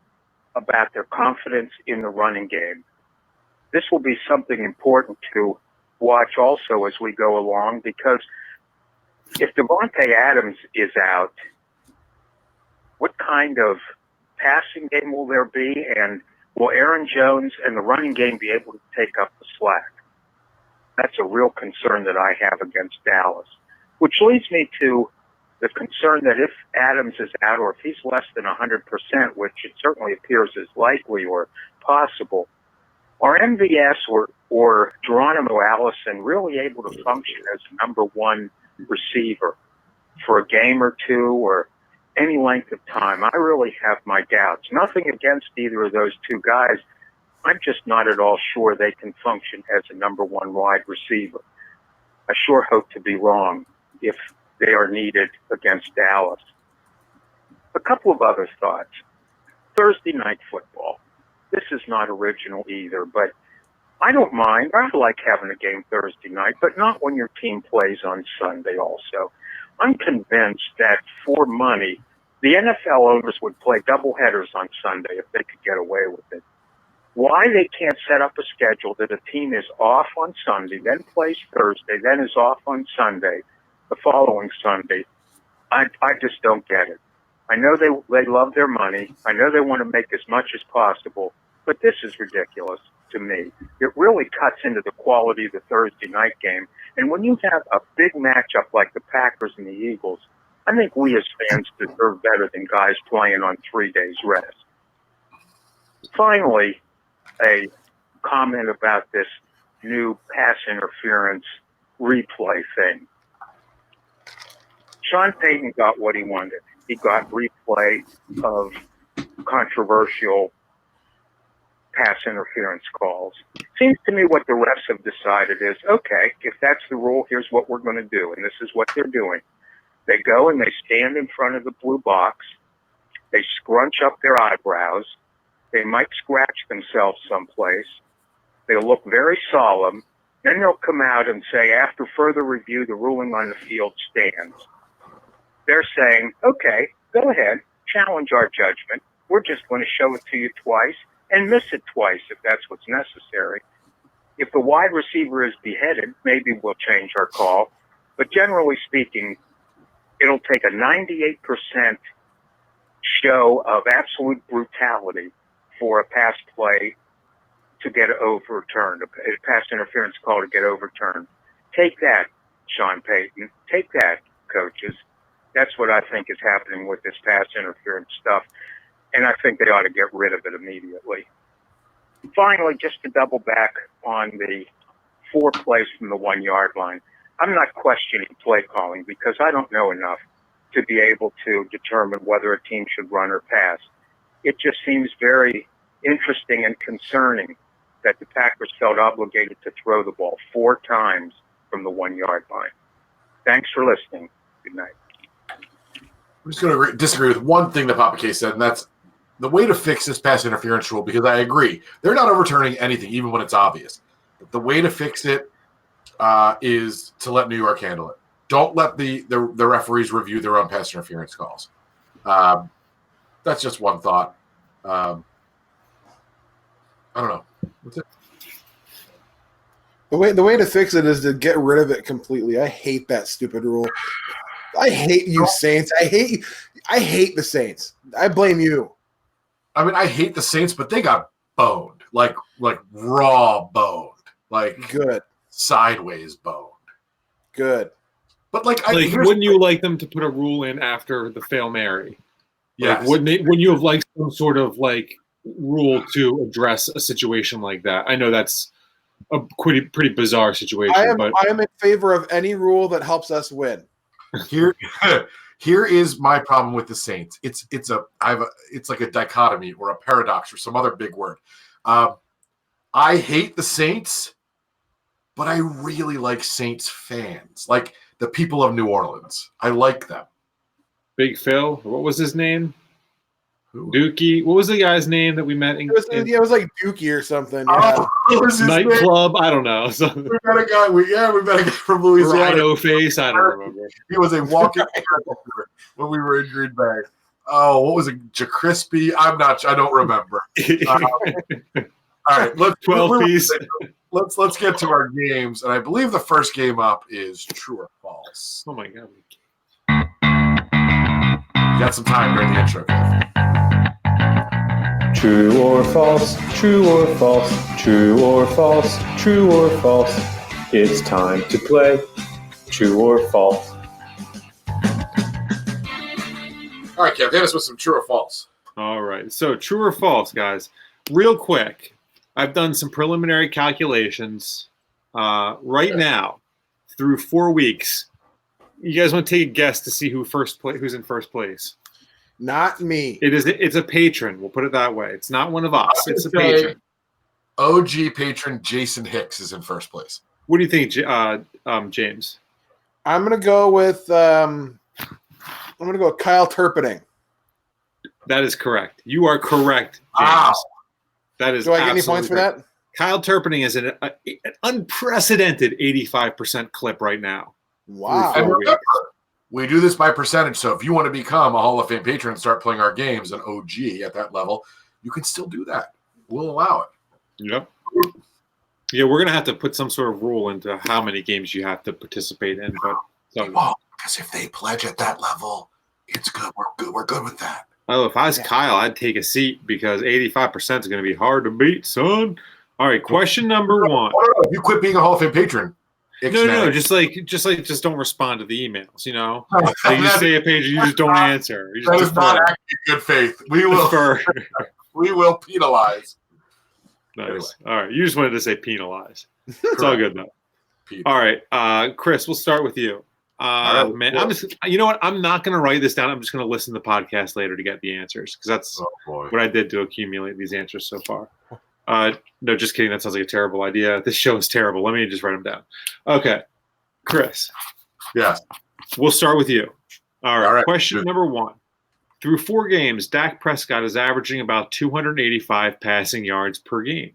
about their confidence in the running game. This will be something important to watch also as we go along, because if Devontae Adams is out, what kind of passing game will there be, and will Aaron Jones and the running game be able to take up the slack? That's a real concern that I have against Dallas, which leads me to the concern that if Adams is out, or if he's less than 100%, which it certainly appears is likely or possible, are MVS or Geronimo Allison really able to function as a number 1 receiver for a game or two or any length of time? I really have my doubts. Nothing against either of those two guys. I'm just not at all sure they can function as a number 1 wide receiver. I sure hope to be wrong if they are needed against Dallas. A couple of other thoughts. Thursday night football. This is not original either, but I don't mind. I like having a game Thursday night, but not when your team plays on Sunday also. I'm convinced that for money, the NFL owners would play doubleheaders on Sunday if they could get away with it. Why they can't set up a schedule that a team is off on Sunday, then plays Thursday, then is off on Sunday, the following Sunday, I just don't get it. I know they love their money. I know they want to make as much as possible, but this is ridiculous to me. It really cuts into the quality of the Thursday night game. And when you have a big matchup like the Packers and the Eagles, I think we as fans deserve better than guys playing on 3 days rest. Finally, a comment about this new pass interference replay thing. Sean Payton got what he wanted. He got replay of controversial pass interference calls. Seems to me what the refs have decided is, okay, if that's the rule, here's what we're going to do, and this is what they're doing. They go and they stand in front of the blue box. They scrunch up their eyebrows. They might scratch themselves someplace. They'll look very solemn. Then they'll come out and say, after further review, the ruling on the field stands. They're saying, okay, go ahead, challenge our judgment. We're just going to show it to you twice and miss it twice if that's what's necessary. If the wide receiver is beheaded, maybe we'll change our call. But generally speaking, it'll take a 98% show of absolute brutality for a pass play to get overturned, a pass interference call to get overturned. Take that, Sean Payton. Take that, coaches. That's what I think is happening with this pass interference stuff, and I think they ought to get rid of it immediately. Finally, just to double back on the 4 plays from the 1 yard line, I'm not questioning play calling because I don't know enough to be able to determine whether a team should run or pass. It just seems very interesting and concerning that the Packers felt obligated to throw the ball 4 times from the 1 yard line. Thanks for listening. Good night. I'm just going to disagree with one thing that Papa K said, and that's the way to fix this pass interference rule, because I agree. They're not overturning anything, even when it's obvious. But the way to fix it is to let New York handle it. Don't let the referees review their own pass interference calls. That's just one thought. I don't know. That's it. The way to fix it is to get rid of it completely. I hate that stupid rule. I hate you, Saints. I hate the Saints. I blame you. I mean, I hate the Saints, but they got boned, like raw boned, like good, sideways boned. Good. But wouldn't you like them to put a rule in after the Hail Mary? Yes. Like, wouldn't you have liked some sort of rule to address a situation like that? I know that's a pretty bizarre situation. I am in favor of any rule that helps us win. Here is my problem with the Saints. It's like a dichotomy or a paradox or some other big word. I hate the Saints, but I really like Saints fans, like the people of New Orleans. I like them. Big Phil, what was his name? Dookie. What was the guy's name that we met? It was like Dookie or something. Nightclub. I don't know. We met a guy. We met a guy from Louisiana. Rhino face. I don't remember. He was a walking when we were in Green Bay. Oh, what was it? Jacrispy? I don't remember. All right, let's 12 piece. Let's get to our games, and I believe the first game up is true or false. Oh my god. You got some time during the intro, Kev. True or false, true or false, true or false, true or false. It's time to play true or false. All right, Kev, hit us with some true or false. All right, so true or false, guys. Real quick, I've done some preliminary calculations. Right now, through 4 weeks, you guys want to take a guess to see who's in first place? Not me. It's a patron. We'll put it that way. It's not one of us. It's a patron. OG patron Jason Hicks is in first place. What do you think, James? I'm gonna go with Kyle Turpinning. That is correct. You are correct, James. Wow. That is. Do I get any points for that? Kyle Turpinning is an unprecedented 85% clip right now. Wow. And remember, we do this by percentage, so if you want to become a Hall of Fame patron and start playing our games, an OG at that level, you can still do that. We'll allow it. Yep. Yeah, we're going to have to put some sort of rule into how many games you have to participate in. But because if they pledge at that level, It's good. We're good. We're good with that. Oh, if I was Kyle, I'd take a seat because 85% is going to be hard to beat, son. All right, question number 1. You quit being a Hall of Fame patron. No, just don't respond to the emails. You know, like you say a page, you just don't answer. You just that is not acting in good faith. We will. We will penalize. Nice. Anyway. All right, you just wanted to say penalize. It's all good though. All right, Chris, we'll start with you. Right, man, cool. I'm just. You know what? I'm not going to write this down. I'm just going to listen to the podcast later to get the answers because that's what I did to accumulate these answers so far. No, just kidding. That sounds like a terrible idea. This show is terrible. Let me just write them down. Okay, Chris. Yes. We'll start with you. All right. Question Good. number 1. Through 4 games, Dak Prescott is averaging about 285 passing yards per game.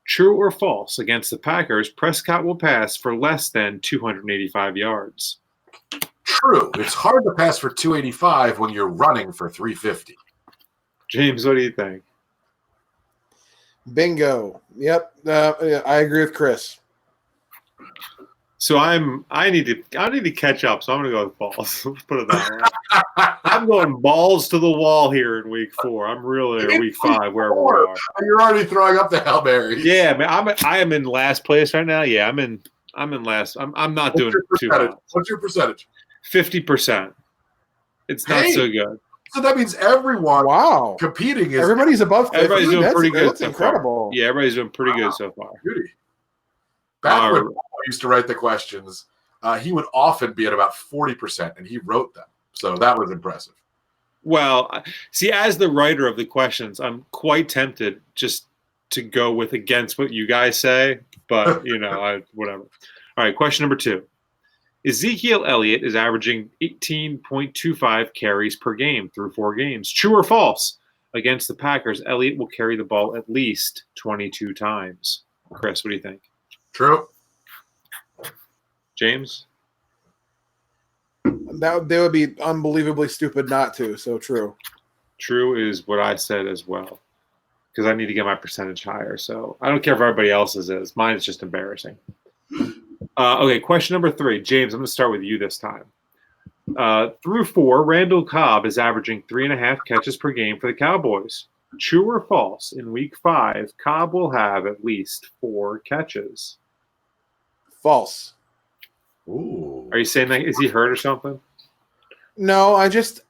True or false? Against the Packers, Prescott will pass for less than 285 yards. True. It's hard to pass for 285 when you're running for 350. James, what do you think? Bingo. Yep. I agree with Chris. So I need to catch up. So I'm going to go with balls. Let's put it that way. I'm going balls to the wall here in week 4. I'm really in week 5 wherever we are. You're already throwing up the Hail Mary. Yeah, man. I am in last place right now. Yeah, I'm in last. I'm not doing too well. What's your percentage? 50%. It's not so good. So that means everyone competing is everybody's above 50. Everybody's doing pretty good. That's so incredible. Far. Yeah, everybody's doing pretty good so far. Beauty. Back when Paul used to write the questions, he would often be at about 40%, and he wrote them. So that was impressive. Well, see, as the writer of the questions, I'm quite tempted just to go with against what you guys say, but whatever. All right, question number 2. Ezekiel Elliott is averaging 18.25 carries per game through 4 games. True or false? Against the Packers, Elliott will carry the ball at least 22 times. Chris, what do you think? True. James? They would be unbelievably stupid not to, so true. True is what I said as well, because I need to get my percentage higher. So I don't care if everybody else's is. Mine is just embarrassing. Okay, question number 3. James, I'm going to start with you this time. Through 4, Randall Cobb is averaging 3.5 catches per game for the Cowboys. True or false? In week 5, Cobb will have at least 4 catches. False. Ooh. Are you saying that? Is he hurt or something? No, I just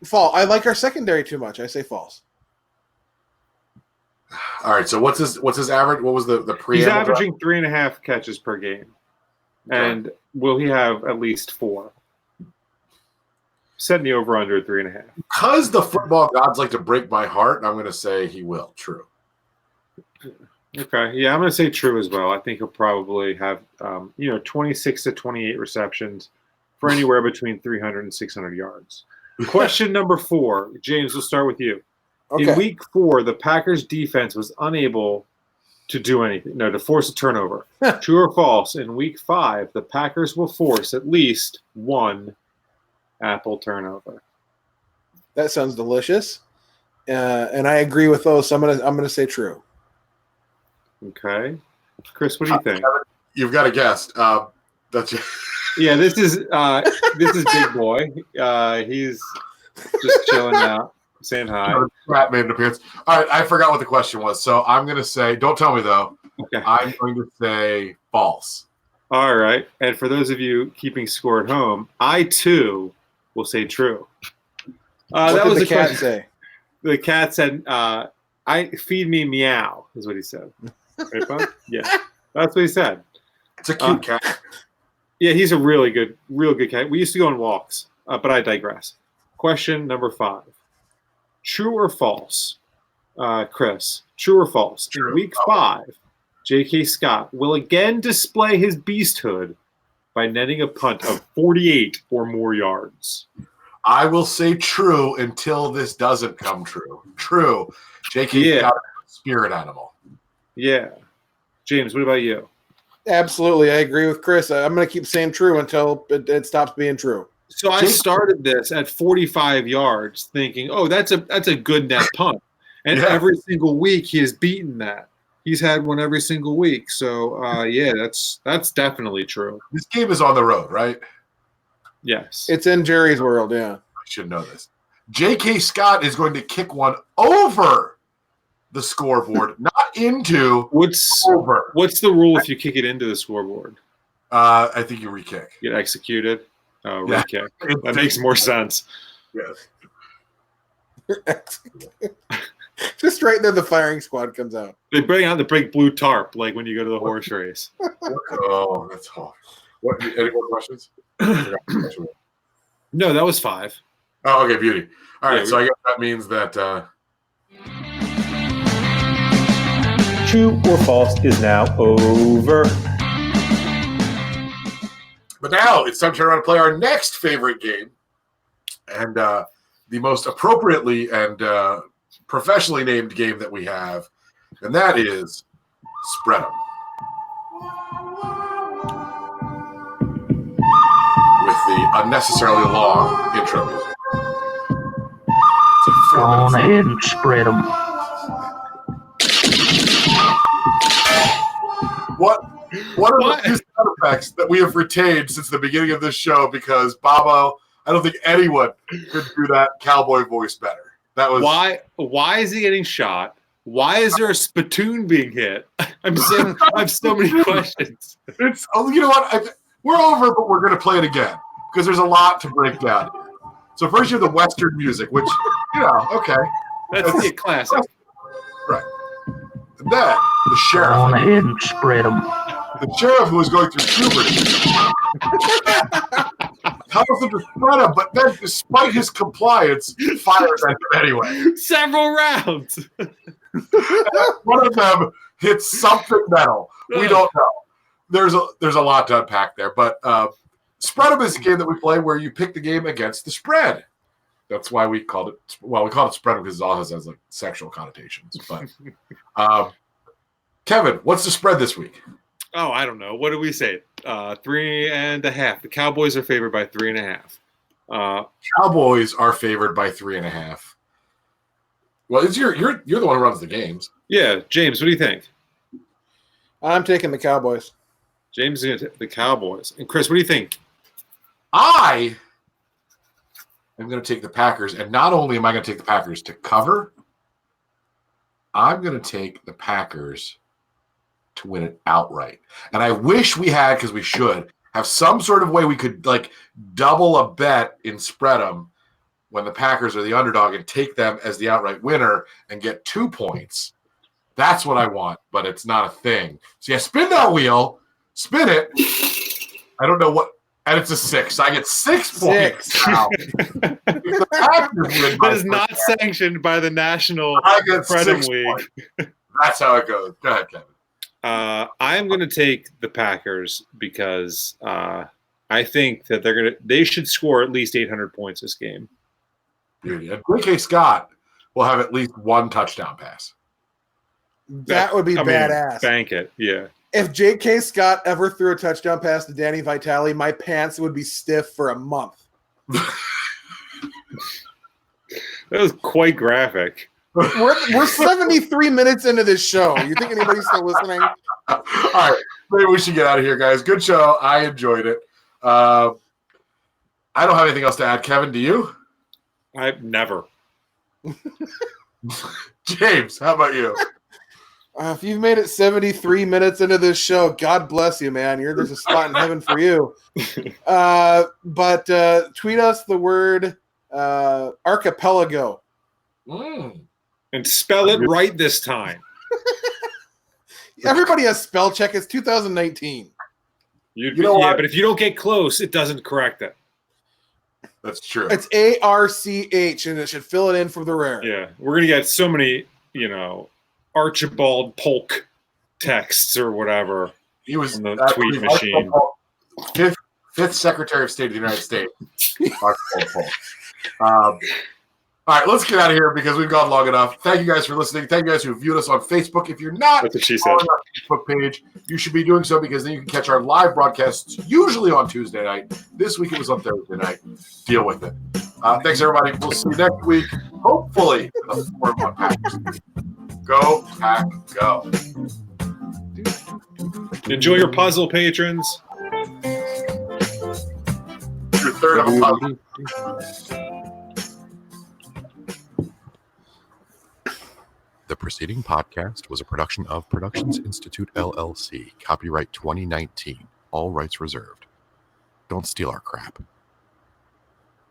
false. I like our secondary too much. I say false. All right. So what's his average? What was the pre? He's averaging 3.5 catches per game, and will he have at least 4? Setting the over under 3.5. Because the football gods like to break my heart, I'm going to say he will. True. Okay. Yeah, I'm going to say true as well. I think he'll probably have 26 to 28 receptions for anywhere between 300 and 600 yards. Question number 4. James, we'll start with you. Okay. In week 4, the Packers defense was unable to do anything. No, to force a turnover. True or false? In week 5, the Packers will force at least 1 apple turnover. That sounds delicious, and I agree with those. So I'm gonna say true. Okay, Chris, what do you think? You've got a guess. That's yeah. This is Big Boy. He's just chilling out, saying hi. Matt made an appearance. All right, I forgot what the question was, so I'm going to say. Don't tell me though. Okay. I'm going to say false. All right, and for those of you keeping score at home, I too will say true. What did the cat say? The cat said, "I feed me meow," is what he said. Right, Bob? Yeah, that's what he said. It's a cute cat. Yeah, he's a real good cat. We used to go on walks, but I digress. Question number 5. True or false, Chris? True or false? True. In week 5, J.K. Scott will again display his beasthood by netting a punt of 48 or more yards. I will say true until this doesn't come true. True. J.K. Scott is a spirit animal. Yeah. James, what about you? Absolutely. I agree with Chris. I'm going to keep saying true until it stops being true. So I started this at 45 yards thinking, oh, that's a good net punt. And every single week he has beaten that. He's had one every single week. So, that's definitely true. This game is on the road, right? Yes. It's in Jerry's world, yeah. I should know this. J.K. Scott is going to kick one over the scoreboard, not into. Over. What's the rule if you kick it into the scoreboard? I think you re-kick. Get executed. Oh, Yeah. re-kick. That makes more sense. Yes. Just right there, the firing squad comes out. They bring out the big blue tarp, like when you go to the horse race. Oh, that's hard. What? Any more questions? No, that was 5. Oh, okay, beauty. All right, Yeah, so I guess that means that True or false is now over. But now it's time to turn around and play our next favorite game. And the most appropriately and professionally named game that we have, and that is Spread 'em. With the unnecessarily long intro music. Go on ahead and spread them. What are the sound effects that we have retained since the beginning of this show? Because Bobo, I don't think anyone could do that cowboy voice better. That was why is he getting shot? Why is there a spittoon being hit? I have so many questions. It's you know what? We're over, but we're going to play it again because there's a lot to break down here. So first you have the Western music, which okay, that's a classic, right? And then the sheriff. Go on ahead and spread them. The sheriff who was going through puberty tells him to spread him, but then, despite his compliance, fires at him anyway. Several rounds. One of them hits something metal. We don't know. There's a lot to unpack there, but Spread 'em is a game that we play where you pick the game against the spread. That's why we called it. Well, we call it Spread 'em because it all has like sexual connotations. But Kevin, what's the spread this week? Oh, I don't know. What did we say? 3.5. The Cowboys are favored by 3.5. Cowboys are favored by 3.5. Well, it's you're the one who runs the games. Yeah, James, what do you think? I'm taking the Cowboys. James is going to take the Cowboys. And Chris, what do you think? I am going to take the Packers, and not only am I going to take the Packers to cover, I'm going to take the Packers to win it outright. And I wish we had, because we should, have some sort of way we could like double a bet in Spread 'em when the Packers are the underdog and take them as the outright winner and get 2 points. That's what I want, but it's not a thing. So yeah, spin that wheel, spin it. I don't know what, and it's a 6. So I get 6 points now. That is not sanctioned by the National Spread 'em League. That's how it goes. Go ahead, Kevin. I'm going to take the Packers because I think that they should score at least 800 points this game. Beauty. And J.K. Scott will have at least 1 touchdown pass. That would be badass. Bank it, yeah. If J.K. Scott ever threw a touchdown pass to Danny Vitale, my pants would be stiff for a month. That was quite graphic. We're 73 minutes into this show. You think anybody's still listening? All right. Maybe we should get out of here, guys. Good show. I enjoyed it. I don't have anything else to add. Kevin, do you? I've never. James, how about you? If you've made it 73 minutes into this show, God bless you, man. There's a spot in heaven for you. But tweet us the word archipelago. And spell it right this time. Everybody has spell check. It's 2019. But if you don't get close, it doesn't correct it. That's true. It's ARCH, and it should fill it in for the rare. Yeah, we're going to get so many, Archibald Polk texts or whatever. He was on the tweet machine. Fifth Secretary of State of the United States. Archibald Polk. All right, let's get out of here because we've gone long enough. Thank you guys for listening. Thank you guys who viewed us on Facebook. If you're not That's what she said. on our Facebook page, you should be doing so because then you can catch our live broadcasts usually on Tuesday night. This week it was on Thursday night. Deal with it. Thanks, everybody. We'll see you next week, hopefully, in the form of Packers. Go, Pack, go. Enjoy your puzzle, patrons. Your third of a puzzle. The preceding podcast was a production of Productions Institute LLC. Copyright 2019. All rights reserved. Don't steal our crap.